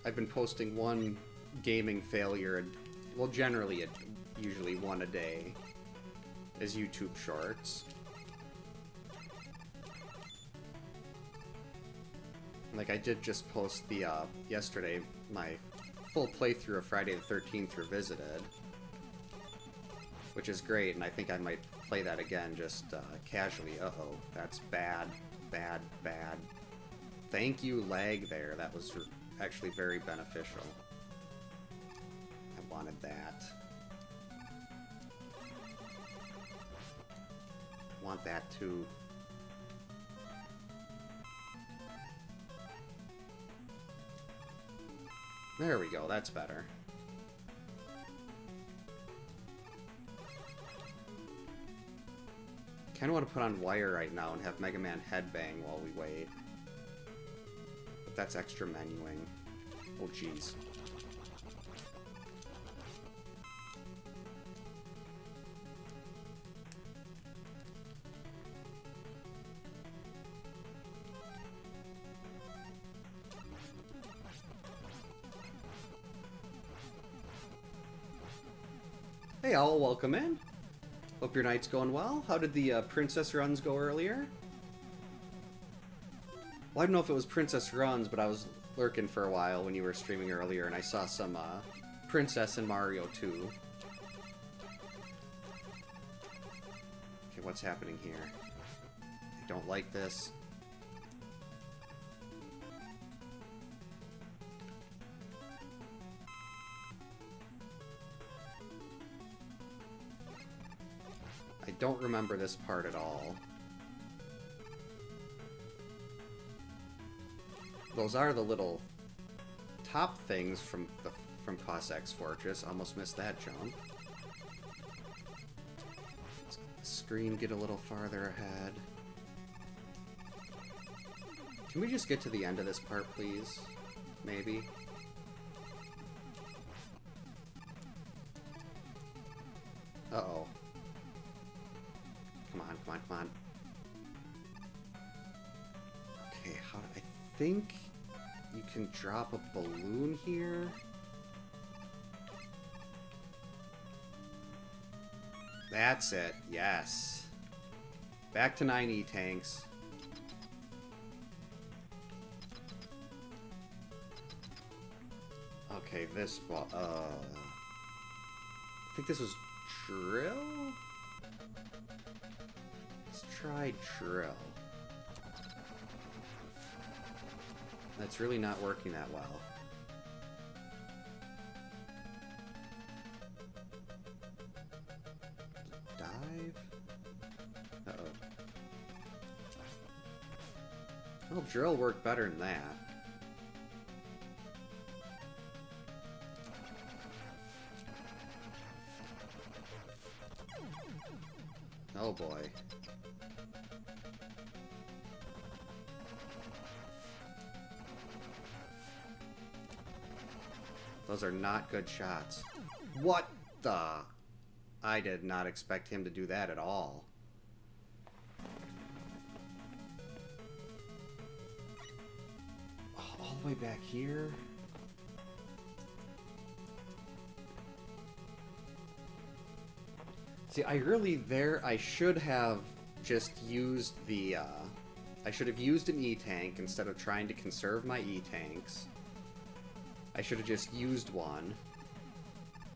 I've been posting one gaming failure, well, generally, usually one a day, as YouTube shorts. Like, I did just post the, yesterday, my full playthrough of Friday the 13th Revisited, which is great, and I think I might play that again just casually. Uh-oh, that's bad, bad, bad. Thank you, lag there. That was actually very beneficial. I wanted that. Want that too. There we go, that's better. Kinda want to put on Wire right now and have Mega Man headbang while we wait. But that's extra menuing. Oh jeez. Hey all, welcome in. Hope your night's going well. How did the princess runs go earlier? Well, I don't know if it was princess runs, but I was lurking for a while when you were streaming earlier, and I saw some princess in Mario 2. Okay, what's happening here? I don't like this. I don't remember this part at all. Those are the little top things from Cossack's Fortress. Almost missed that jump. Let's let the screen get a little farther ahead. Can we just get to the end of this part, please? Maybe? Uh-oh. Come on, come on, come on. Okay, I think you can drop a balloon here. That's it, yes. Back to 9 E-tanks. Okay, this ball, I think this was drill? Let's try drill. That's really not working that well. Dive? Uh-oh. Well, drill worked better than that. Oh boy. Those are not good shots. What the? I did not expect him to do that at all. Oh, all the way back here? See, I should have just used the, I should have used an E-tank instead of trying to conserve my E-tanks. I should have just used one.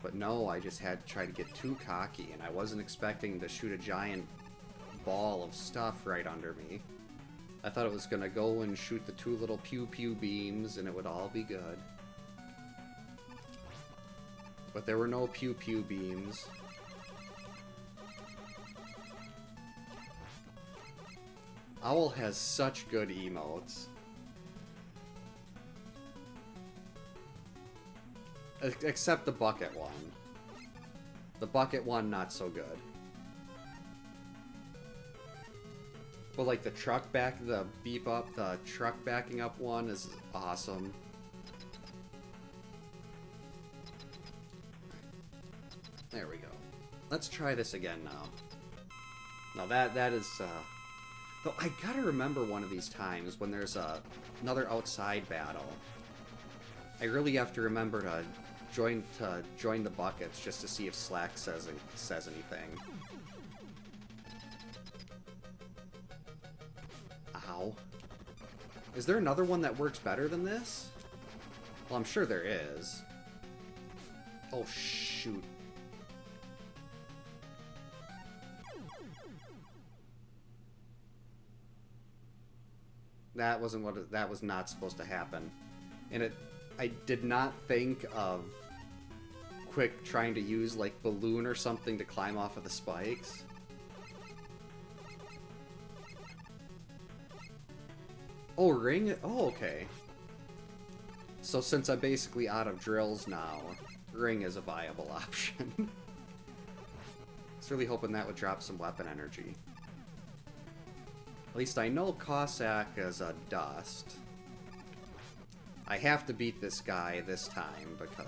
But no, I just had to try to get too cocky, and I wasn't expecting to shoot a giant ball of stuff right under me. I thought it was gonna go and shoot the two little pew-pew beams, and it would all be good. But there were no pew-pew beams. Owl has such good emotes. Except the bucket one. The bucket one, not so good. But like the the beep up, the truck backing up one is awesome. There we go. Let's try this again now. Now that is, though I gotta remember one of these times when there's another outside battle. I really have to remember to join the buckets just to see if Slack says anything. Ow. Is there another one that works better than this? Well, I'm sure there is. Oh, shoot. That was not supposed to happen. And I did not think of quick trying to use like balloon or something to climb off of the spikes. Oh, ring? Oh, okay. So since I'm basically out of drills now, ring is a viable option. I was really hoping that would drop some weapon energy. At least I know Cossack is a dust. I have to beat this guy this time, because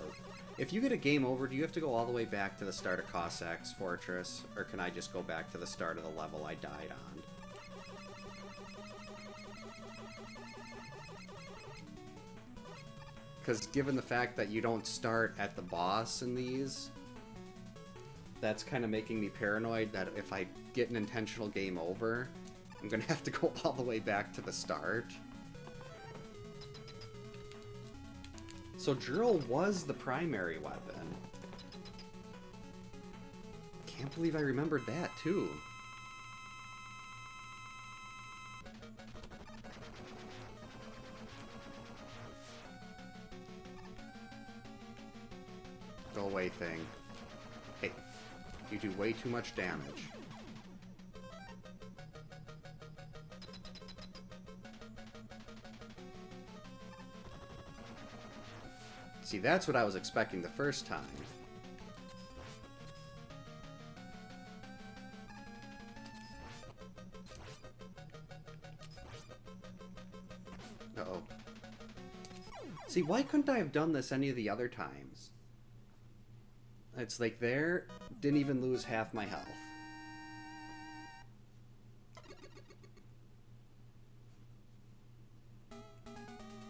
if you get a game over, do you have to go all the way back to the start of Cossack's fortress? Or can I just go back to the start of the level I died on? Because given the fact that you don't start at the boss in these, that's kind of making me paranoid that if I get an intentional game over, I'm going to have to go all the way back to the start. So drill was the primary weapon. Can't believe I remembered that, too. Go away, thing. Hey, you do way too much damage. See, that's what I was expecting the first time. Uh-oh. See, why couldn't I have done this any of the other times? It's like there, didn't even lose half my health.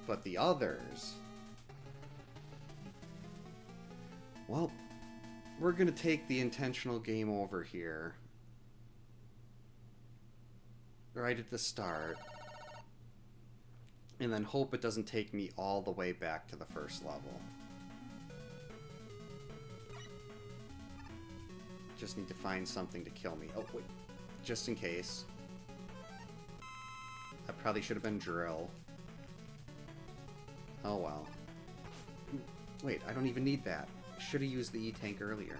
But the others... Well, we're going to take the intentional game over here. Right at the start. And then hope it doesn't take me all the way back to the first level. Just need to find something to kill me. Oh, wait. Just in case. That probably should have been drill. Oh, well. Wait, I don't even need that. Should have used the E-tank earlier.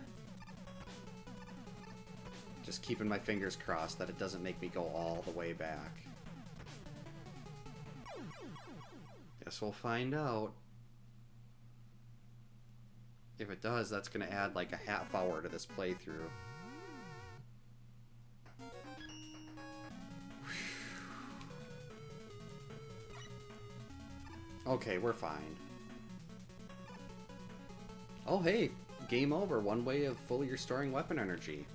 Just keeping my fingers crossed that it doesn't make me go all the way back. Guess we'll find out. If it does, that's gonna add like a half hour to this playthrough. Okay, we're fine. Oh hey, game over. One way of fully restoring weapon energy.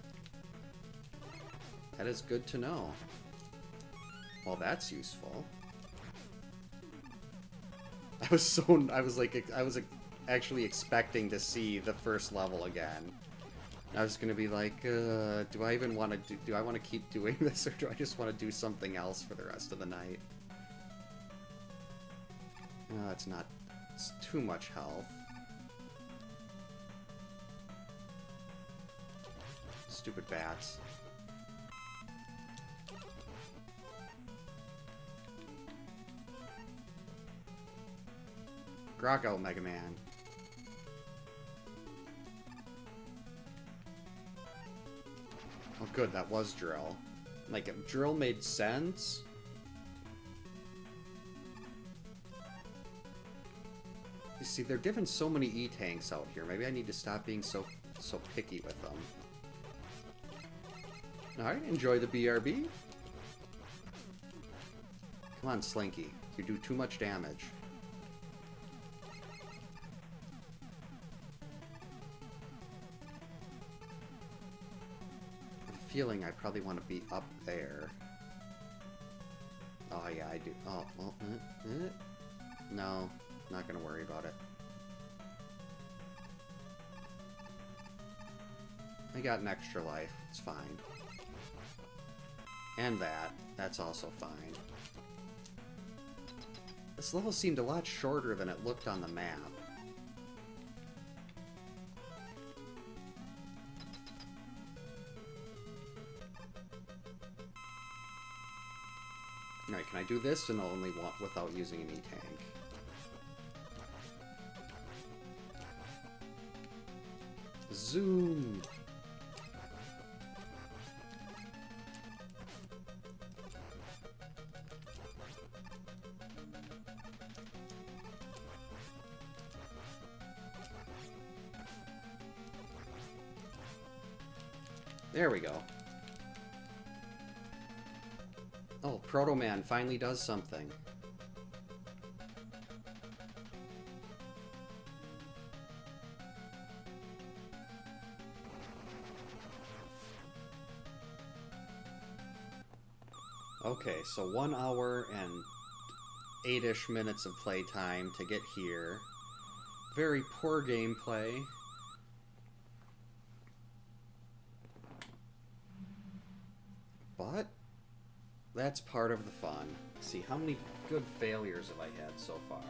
That is good to know. Well, that's useful. I was actually expecting to see the first level again. I was gonna be like, do I even want to do I want to keep doing this, or do I just want to do something else for the rest of the night? No, it's not. It's too much health. Stupid bats. Graco Mega Man. Oh good, that was drill. Like, if drill made sense... You see, they're giving so many E-tanks out here. Maybe I need to stop being so picky with them. Alright, enjoy the BRB. Come on, Slinky. You do too much damage. I have a feeling I probably want to be up there. Oh yeah, I do. Oh, well, no. Not gonna worry about it. I got an extra life. It's fine. And that's also fine. This level seemed a lot shorter than it looked on the map. Alright, can I do this and only without using an E-tank? Zoom! There we go. Oh, Proto Man finally does something. Okay, so 1 hour and 8-ish minutes of playtime to get here. Very poor gameplay. But that's part of the fun. Let's see, how many good failures have I had so far?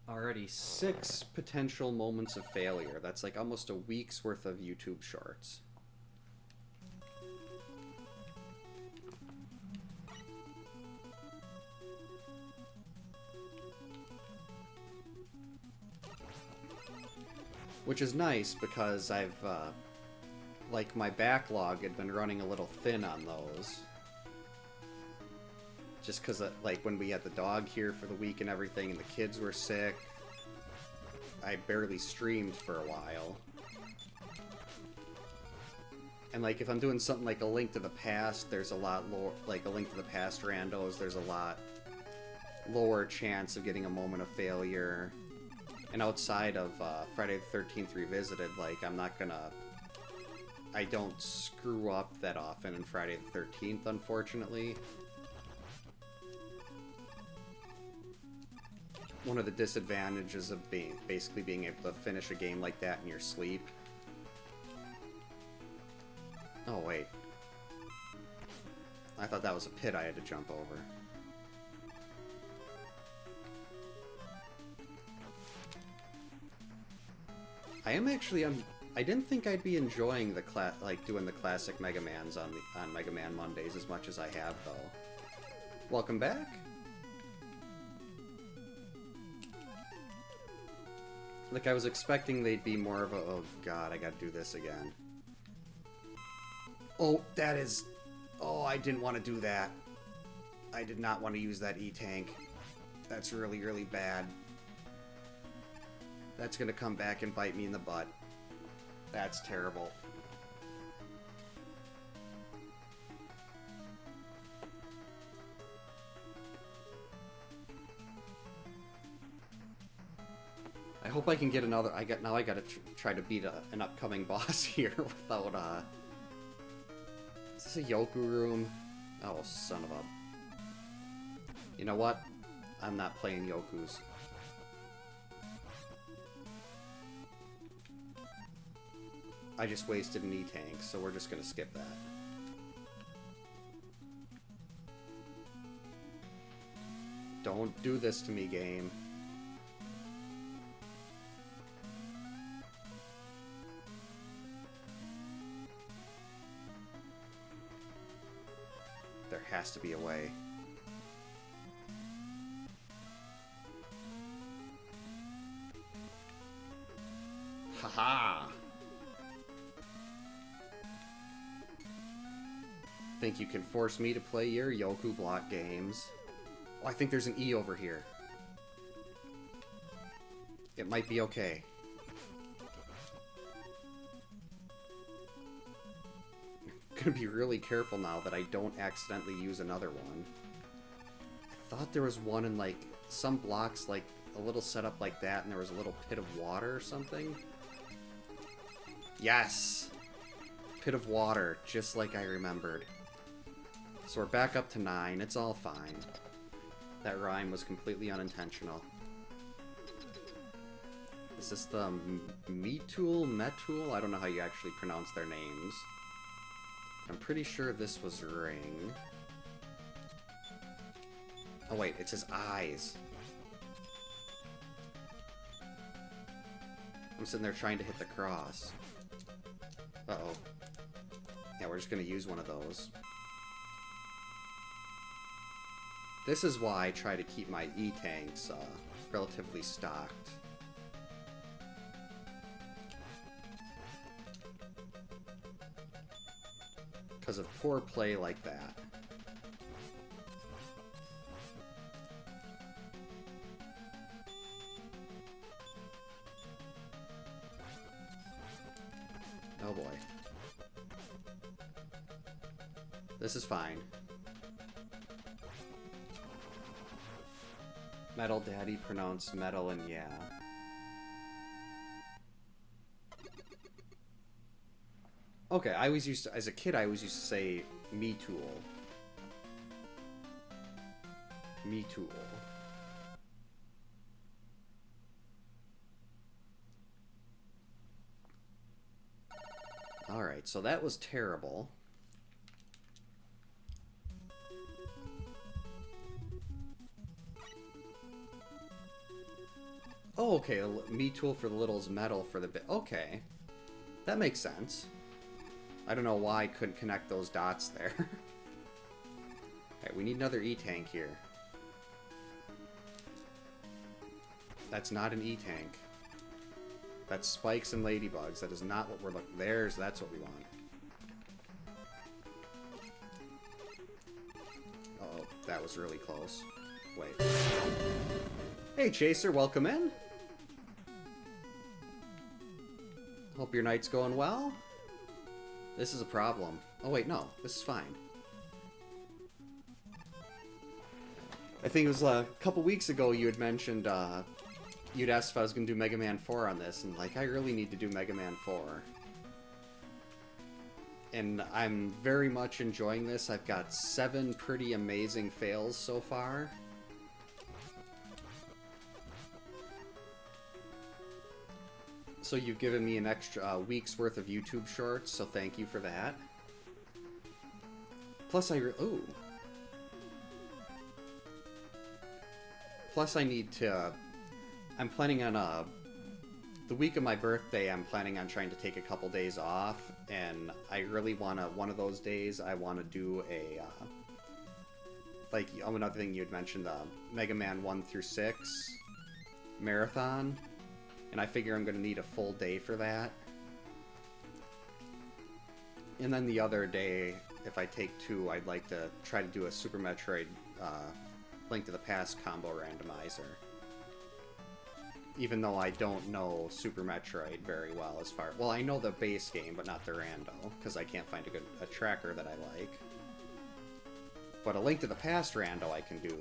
Already 6 potential moments of failure. That's like almost a week's worth of YouTube shorts. Which is nice because I've, like, my backlog had been running a little thin on those. Just because, like, when we had the dog here for the week and everything and the kids were sick, I barely streamed for a while. And, like, if I'm doing something like A Link to the Past, there's a lot lower, like, A Link to the Past randos, there's a lot lower chance of getting a moment of failure. And outside of Friday the 13th Revisited, like, I don't screw up that often in Friday the 13th, unfortunately. One of the disadvantages of basically being able to finish a game like that in your sleep. Oh, wait. I thought that was a pit I had to jump over. I didn't think I'd be enjoying the doing the classic Mega Mans on Mega Man Mondays as much as I have, though. Welcome back. Like, I was expecting they'd be more of a, oh god, I gotta do this again. Oh, that is Oh, I didn't want to do that. I did not want to use that E-tank. That's really, really bad. That's gonna come back and bite me in the butt. That's terrible. I hope I can get another. Now I gotta try to beat an upcoming boss here without Is this a Yoku room? Oh, son of a. You know what? I'm not playing Yokus. I just wasted an E-tank, so we're just gonna skip that. Don't do this to me, game. There has to be a way. Haha! Think you can force me to play your Yoku block games? Oh, I think there's an E over here. It might be okay. I'm gonna be really careful now that I don't accidentally use another one. I thought there was one in, like, some blocks, like, a little setup like that, and there was a little pit of water or something. Yes! Pit of water, just like I remembered. So we're back up to 9. It's all fine. That rhyme was completely unintentional. Is this the Metul? I don't know how you actually pronounce their names. I'm pretty sure this was Ring. Oh wait, it's his eyes. I'm sitting there trying to hit the cross. Uh-oh. Yeah, we're just gonna use one of those. This is why I try to keep my E-tanks relatively stocked. Because of poor play like that. Oh boy. This is fine. Metal Daddy pronounced metal and yeah. Okay, I always used to, as a kid, I always used to say me tool. Me tool. Alright, so that was terrible. Oh, okay, me tool for the little's metal for the bit. Okay. That makes sense. I don't know why I couldn't connect those dots there. Alright, we need another E-tank here. That's not an E-tank. That's spikes and ladybugs. That is not what we're looking... That's what we want. Uh-oh, that was really close. Wait. Hey, Chaser, welcome in. Hope your night's going well. This is a problem. Oh wait, no. This is fine. I think it was a couple weeks ago you had mentioned, you'd asked if I was going to do Mega Man 4 on this, and like, I really need to do Mega Man 4. And I'm very much enjoying this. I've got 7 pretty amazing fails so far. So you've given me an extra week's worth of YouTube shorts, so thank you for that. Plus ooh. Plus I need to... I'm planning on the week of my birthday, I'm planning on trying to take a couple days off, and I really want to, one of those days, I want to do a, like, another thing you had mentioned, the Mega Man 1 through 6 marathon. And I figure I'm going to need a full day for that. And then the other day, if I take 2, I'd like to try to do a Super Metroid Link to the Past combo randomizer. Even though I don't know Super Metroid very well as far... Well, I know the base game, but not the rando, because I can't find a tracker that I like. But a Link to the Past rando I can do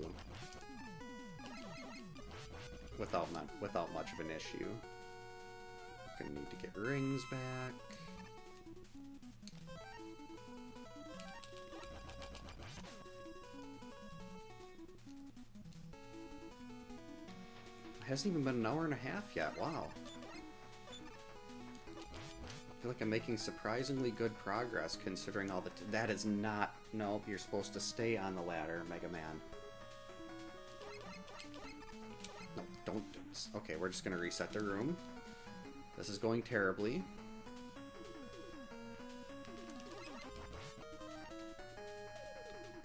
without much of an issue. Gonna need to get rings back. It hasn't even been an hour and a half yet. Wow. I feel like I'm making surprisingly good progress considering all the... That is not... Nope, you're supposed to stay on the ladder, Mega Man. No, don't... Okay, we're just gonna reset the room. This is going terribly.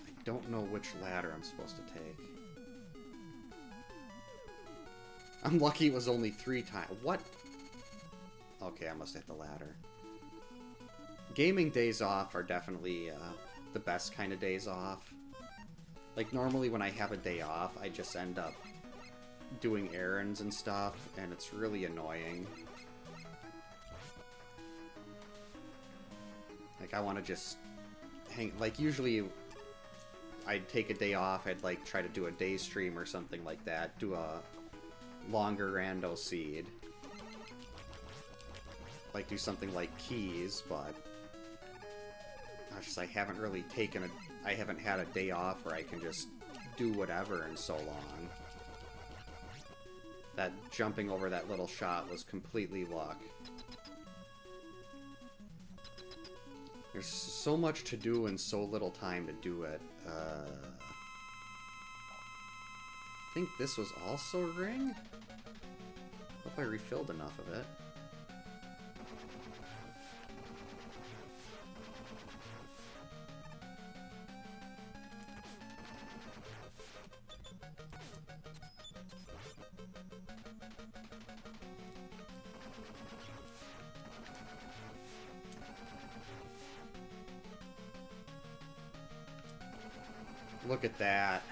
I don't know which ladder I'm supposed to take. I'm lucky it was only 3 times. What? Okay, I must hit the ladder. Gaming days off are definitely the best kind of days off. Like, normally when I have a day off, I just end up doing errands and stuff, and it's really annoying. Like, I want to just hang... Like, usually I'd take a day off, I'd, like, try to do a day stream or something like that, do a longer rando seed. Like, do something like keys, but... Gosh, I haven't really taken a... I haven't had a day off where I can just do whatever in so long. That jumping over that little shot was completely luck. There's so much to do and so little time to do it. I think this was also a ring? Hope I refilled enough of it. Look at that.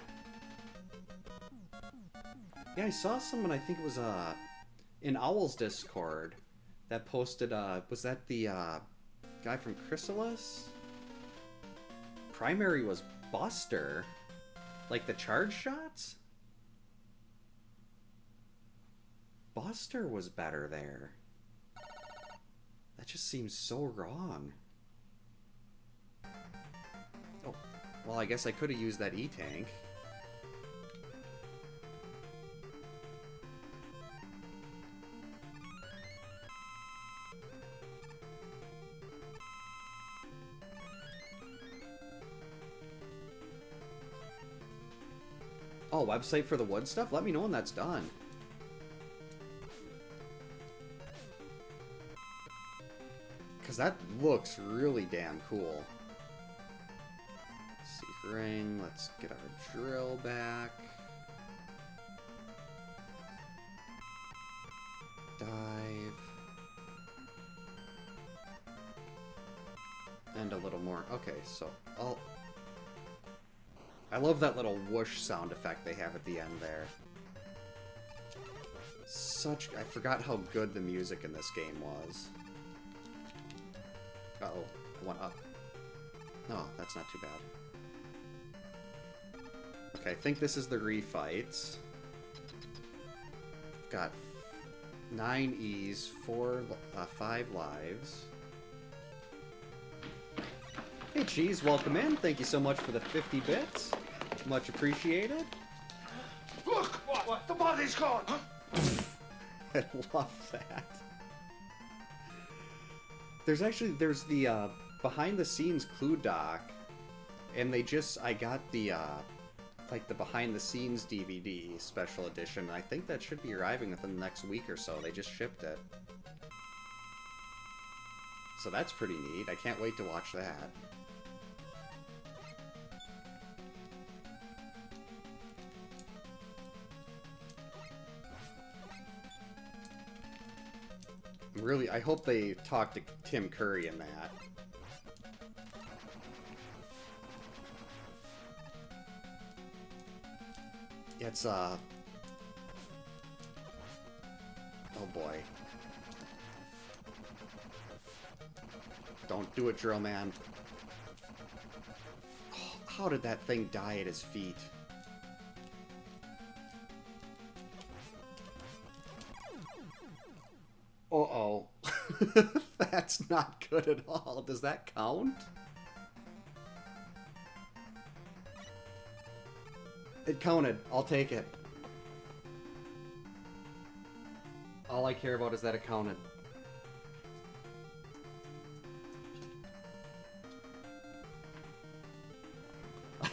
Yeah, I saw someone, I think it was in Owl's Discord, that posted, was that the guy from Chrysalis? Primary was Buster. Like the charge shots? Buster was better there. That just seems so wrong. Oh, well, I guess I could have used that E-Tank. Oh, website for the wood stuff? Let me know when that's done. Because that looks really damn cool. Let's see, ring. Let's get our drill back. Dive. And a little more. Okay, so I love that little whoosh sound effect they have at the end there. I forgot how good the music in this game was. Uh-oh, one up. No, that's not too bad. Okay, I think this is the refights. Got 9 E's, 5 lives. Hey Cheese, welcome in. Thank you so much for the 50 bits. Much appreciated. Look! What? The body's gone! Huh? I love that. There's the behind the scenes clue doc, and I got the like the behind the scenes DVD special edition, and I think that should be arriving within the next week or so. They just shipped it. So that's pretty neat. I can't wait to watch that. I hope they talk to Tim Curry in that. It's, oh boy. Don't do it, Drill Man. Oh, how did that thing die at his feet? Uh-oh. That's not good at all. Does that count? It counted. I'll take it. All I care about is that it counted.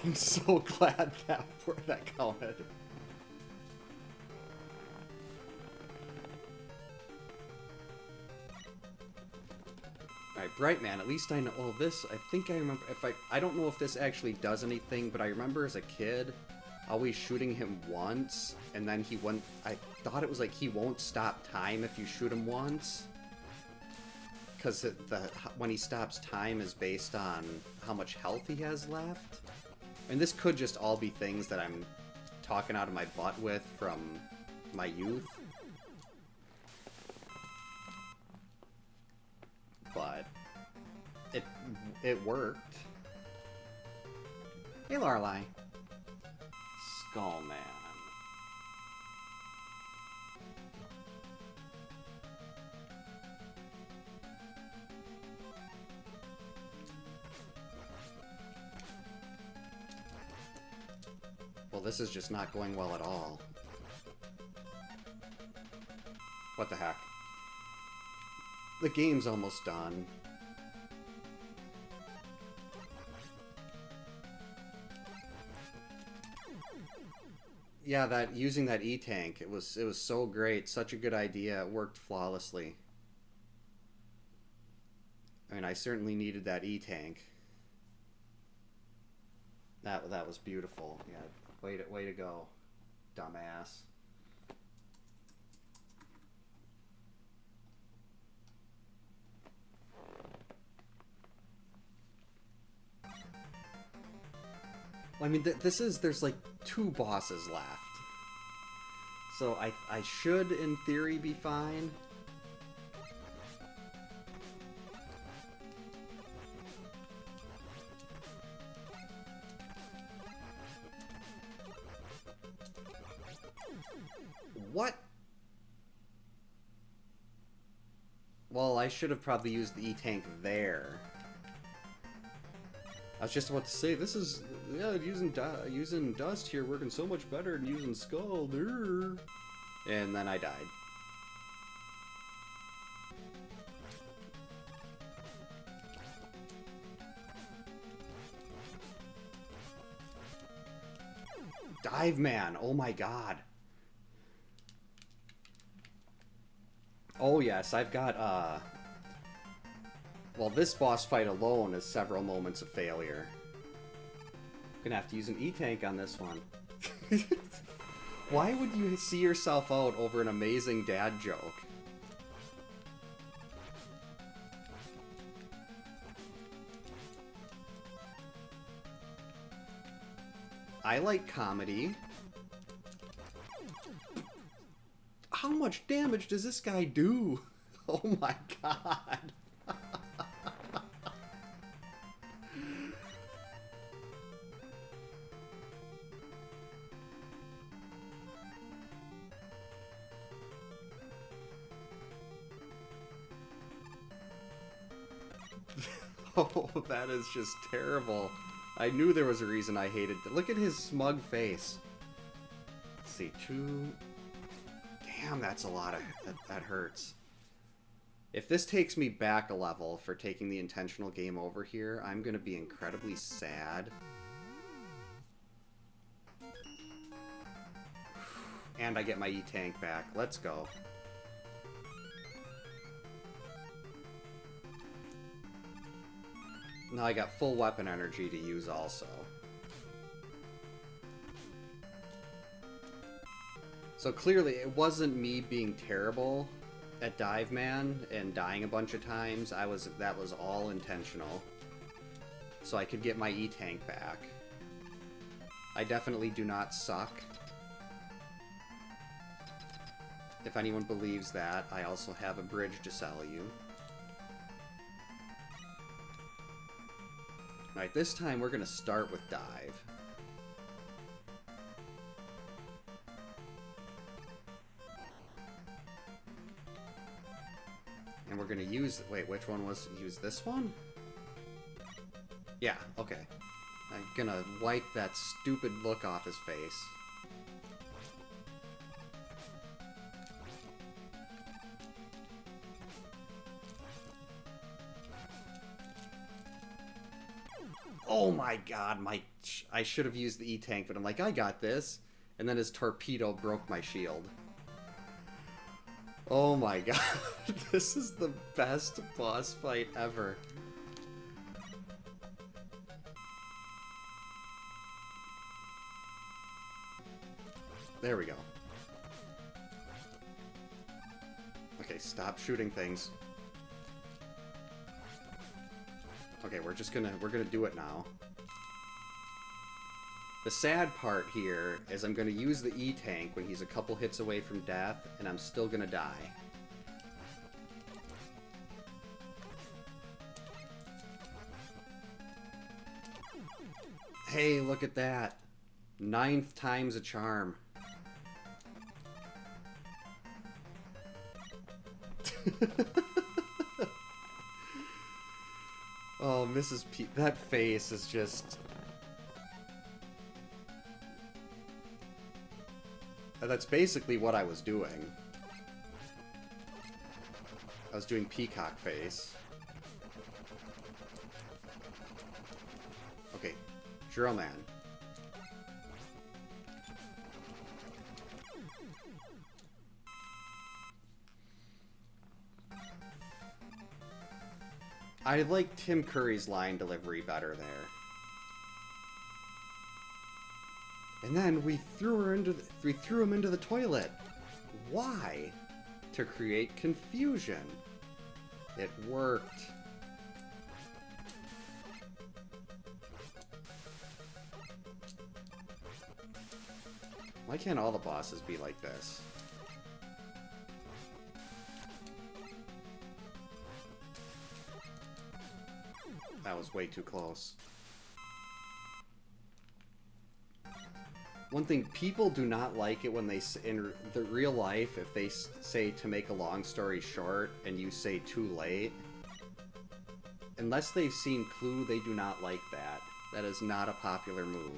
I'm so glad that counted. Alright, Bright Man, at least I know. Well, this, I think I remember. I don't know if this actually does anything, but I remember as a kid always shooting him once, and then he wouldn't. I thought it was like he won't stop time if you shoot him once. Because when he stops time is based on how much health he has left. And this could just all be things that I'm talking out of my butt with from my youth. But it worked. Hey, Lorelei. Skullman. Well, this is just not going well at all. What the heck? The game's almost done. Yeah, using that E-tank, it was so great, such a good idea. It worked flawlessly. I mean, I certainly needed that E-tank. That was beautiful. Yeah, way to go, dumbass. Well, I mean, there's like 2 bosses left. So I should, in theory, be fine. What? Well, I should have probably used the E-tank there. I was just about to say, this is, yeah, using dust here working so much better than using skull. Durr. And then I died. Dive Man, oh my god. Oh yes, I've got, well, this boss fight alone is several moments of failure. Gonna have to use an E-tank on this one. Why would you see yourself out over an amazing dad joke? I like comedy. How much damage does this guy do? Oh my god. Oh, that is just terrible. I knew there was a reason I hated it. Look at his smug face. Let's see, 2... Damn, that's a lot of... That hurts. If this takes me back a level for taking the intentional game over here, I'm going to be incredibly sad. And I get my E-tank back. Let's go. Now I got full weapon energy to use also. So clearly it wasn't me being terrible at Dive Man and dying a bunch of times. That was all intentional. So I could get my E-tank back. I definitely do not suck If anyone believes that, I also have a bridge to sell you. Alright, this time we're going to start with dive. And we're going to use... Wait, which one was... Use this one? Yeah, okay. I'm going to wipe that stupid look off his face. Oh my god, I should have used the E-Tank, but I'm like, I got this. And then his torpedo broke my shield. Oh my god, this is the best boss fight ever. There we go. Okay, stop shooting things. Okay, we're gonna do it now. The sad part here is I'm gonna use the E-Tank when he's a couple hits away from death, and I'm still gonna die. Hey, look at that. 9th time's a charm. Oh, Mrs. P... That face is just... That's basically what I was doing. I was doing peacock face. Okay, Drill Man. I like Tim Curry's line delivery better there. And then we threw him into the toilet. Why? To create confusion. It worked. Why can't all the bosses be like this? That was way too close. One thing, people do not like it when they, in the real life, if they say to make a long story short and you say too late. Unless they've seen Clue, they do not like that. That is not a popular move.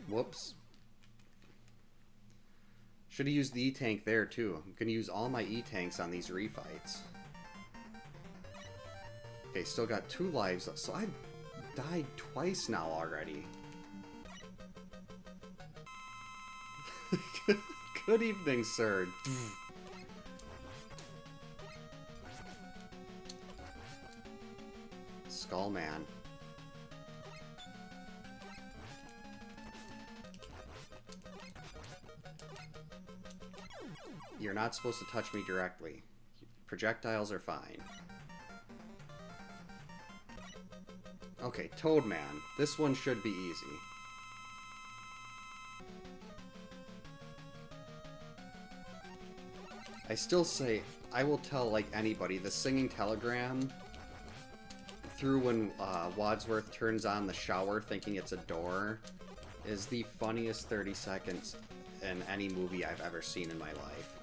Whoops. Should have used the E-Tank there, too. I'm going to use all my E-Tanks on these refights. Okay, still got 2 lives. So I've died twice now already. Good evening, sir. Skullman. You're not supposed to touch me directly. Projectiles are fine. Okay, Toadman. This one should be easy. I still say, I will tell, like, anybody, the singing telegram through when Wadsworth turns on the shower thinking it's a door is the funniest 30 seconds in any movie I've ever seen in my life.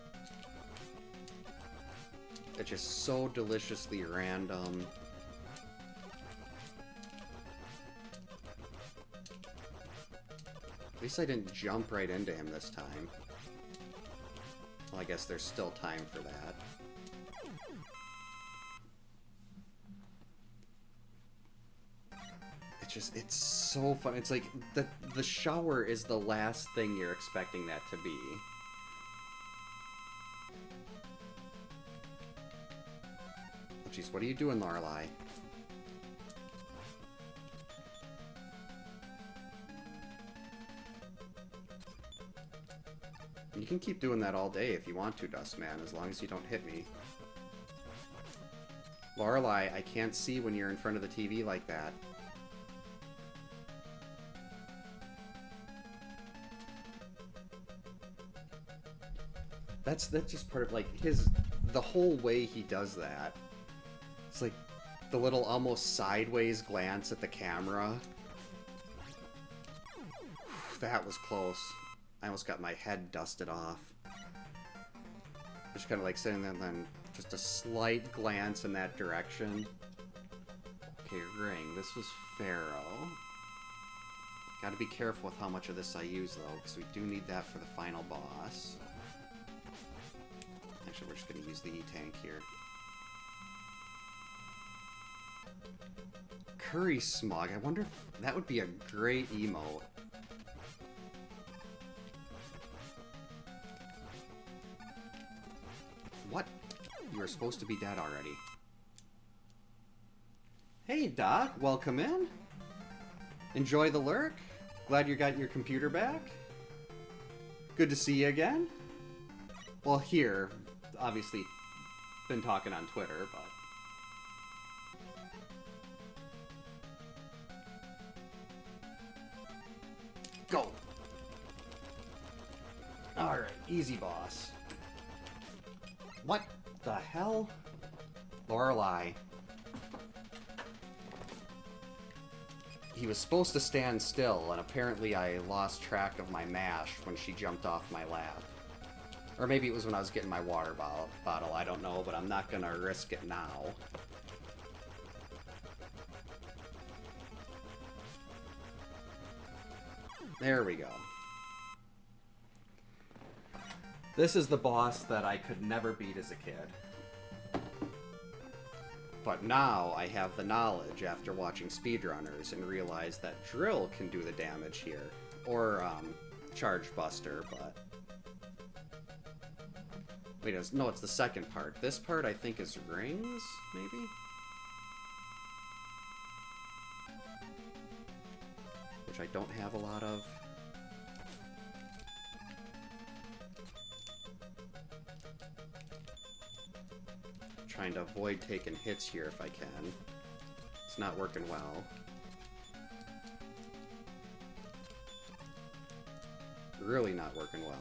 It's just so deliciously random. At least I didn't jump right into him this time. Well, I guess there's still time for that. It's so fun. It's like, the shower is the last thing you're expecting that to be. Oh, jeez, what are you doing, Lorelei? You can keep doing that all day if you want to, Dustman, as long as you don't hit me. Lorelai, I can't see when you're in front of the TV like that. That's just part of, like, the whole way he does that. It's like the little almost sideways glance at the camera. That was close. I almost got my head dusted off. Just kind of like sitting there and then just a slight glance in that direction. Okay, ring. This was Pharaoh. Gotta be careful with how much of this I use, though, because we do need that for the final boss. Actually, we're just gonna use the E-Tank here. Curry Smog. I wonder if that would be a great emote. What? You were supposed to be dead already. Hey, Doc. Welcome in. Enjoy the lurk. Glad you got your computer back. Good to see you again. Well, here, obviously, been talking on Twitter, but... Go! Alright, easy boss. What the hell? Lorelai. He was supposed to stand still, and apparently I lost track of my mash when she jumped off my lap. Or maybe it was when I was getting my water bottle, I don't know, but I'm not gonna risk it now. There we go. This is the boss that I could never beat as a kid. But now I have the knowledge after watching speedrunners and realize that Drill can do the damage here. Or, Charge Buster, but... Wait, no, it's the second part. This part, I think, is rings, maybe? Which I don't have a lot of. Trying to avoid taking hits here if I can. It's not working well. Really not working well.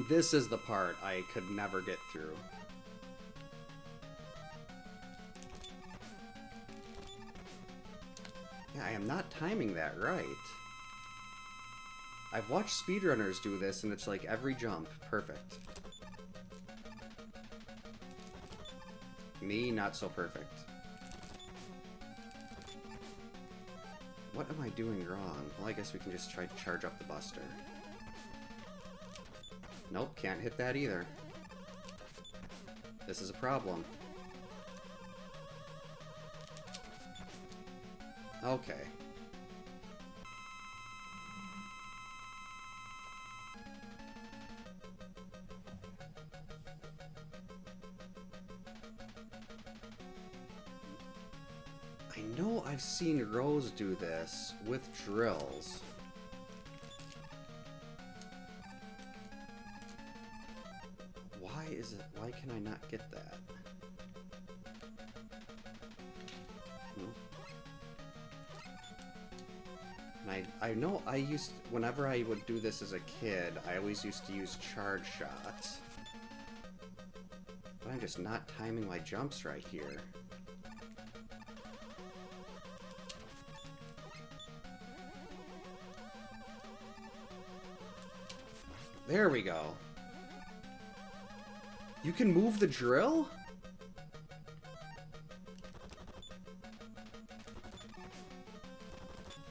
This is the part I could never get through. Yeah, I am not timing that right. I've watched speedrunners do this, and it's like every jump. Perfect. Me, not so perfect. What am I doing wrong? Well, I guess we can just try to charge up the Buster. Nope, can't hit that either. This is a problem. Okay. I know I've seen Rose do this with drills. Why can I not get that? And I know whenever I would do this as a kid, I always used to use charge shots. But I'm just not timing my jumps right here. There we go. You can move the drill?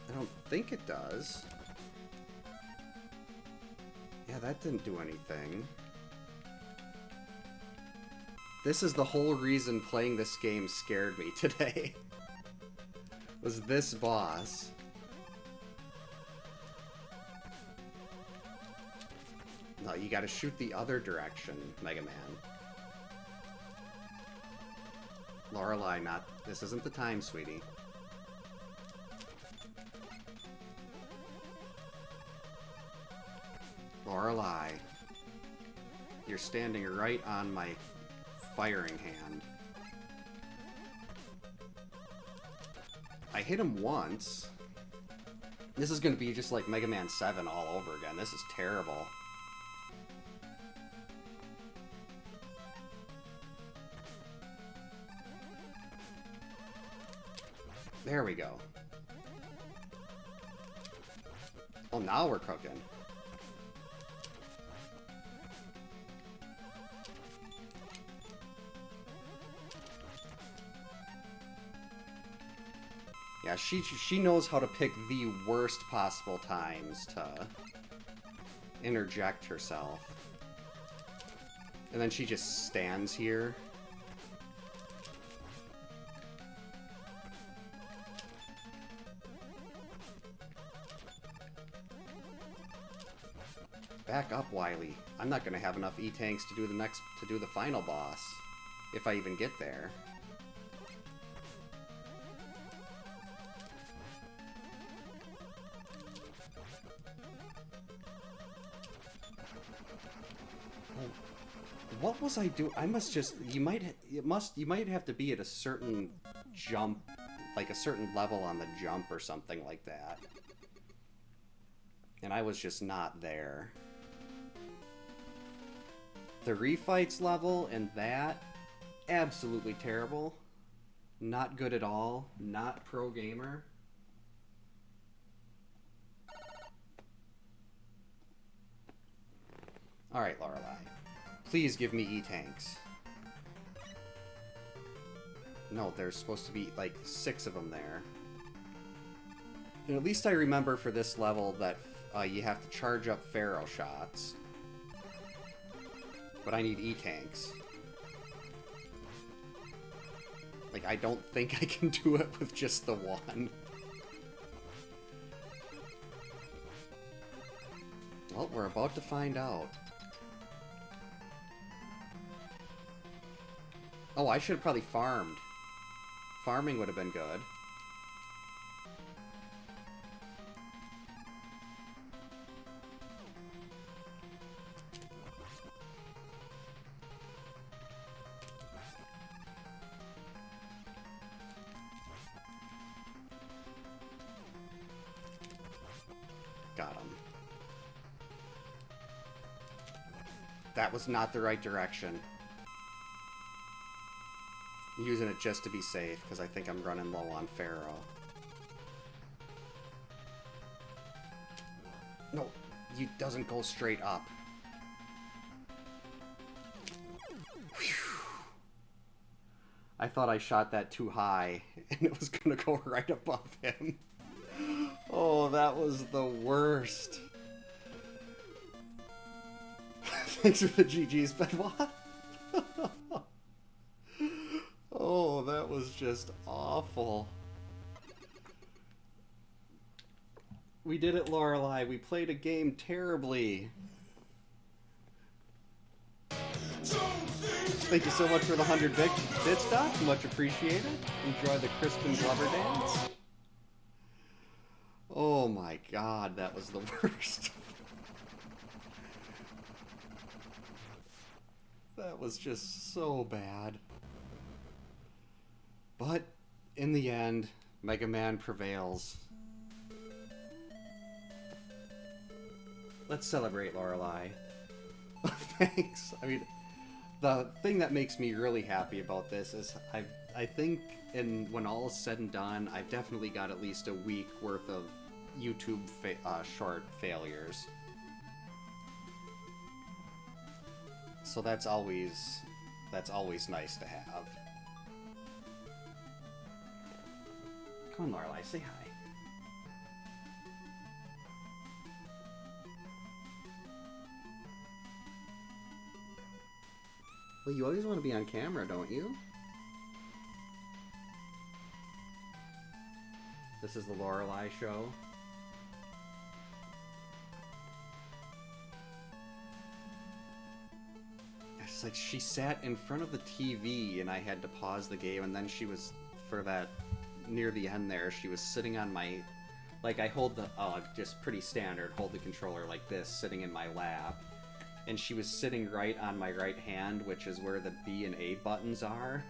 I don't think it does. Yeah, that didn't do anything. This is the whole reason playing this game scared me today. Was this boss. No, you gotta shoot the other direction, Mega Man. Lorelai, this isn't the time, sweetie. Lorelai. You're standing right on my firing hand. I hit him once. This is gonna be just like Mega Man 7 all over again. This is terrible. There we go. Well, now we're cooking. Yeah, she knows how to pick the worst possible times to interject herself. And then she just stands here. Back up, Wily. I'm not gonna have enough E-tanks to do the final boss. If I even get there. What was I doing? I must just... You might have to be at a certain jump, like a certain level on the jump or something like that. And I was just not there. The refights level and that, absolutely terrible. Not good at all. Not pro gamer. Alright, Lorelei. Please give me E-tanks. No, there's supposed to be like 6 of them there. And at least I remember for this level that you have to charge up Pharaoh shots. But I need E-tanks. Like, I don't think I can do it with just the one. Well, we're about to find out. Oh, I should have probably farmed. Farming would have been good. Got him. That was not the right direction. I'm using it just to be safe, because I think I'm running low on Pharaoh. No, he doesn't go straight up. Whew. I thought I shot that too high, and it was going to go right above him. Oh, that was the worst. Thanks for the GG's, but what? Oh, that was just awful. We did it, Lorelei. We played a game terribly. Thank you so much for the 100 bits, Doc. Much appreciated. Enjoy the Crispin Glover dance. Oh my god, that was the worst. That was just so bad. But, in the end, Mega Man prevails. Let's celebrate, Lorelei. Thanks. I mean, the thing that makes me really happy about this is I think when all is said and done, I've definitely got at least a week worth of YouTube short failures. So that's always nice to have. Come on, Lorelei, say hi. Well, you always want to be on camera, don't you? This is the Lorelei show. It's like she sat in front of the TV and I had to pause the game, and then she was, for that, near the end there, she was sitting on my, like I hold the, just pretty standard, hold the controller like this, sitting in my lap. and she was sitting right on my right hand, which is where the B and A buttons are.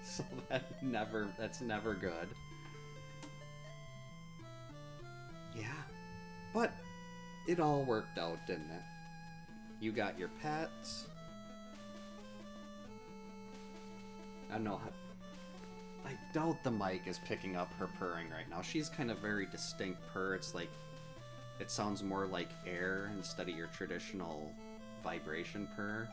So that's never good. Yeah. But it all worked out, didn't it? You got your pets. I don't know how... I doubt the mic is picking up her purring right now. She's kind of very distinct purr. It's like... It sounds more like air instead of your traditional vibration purr.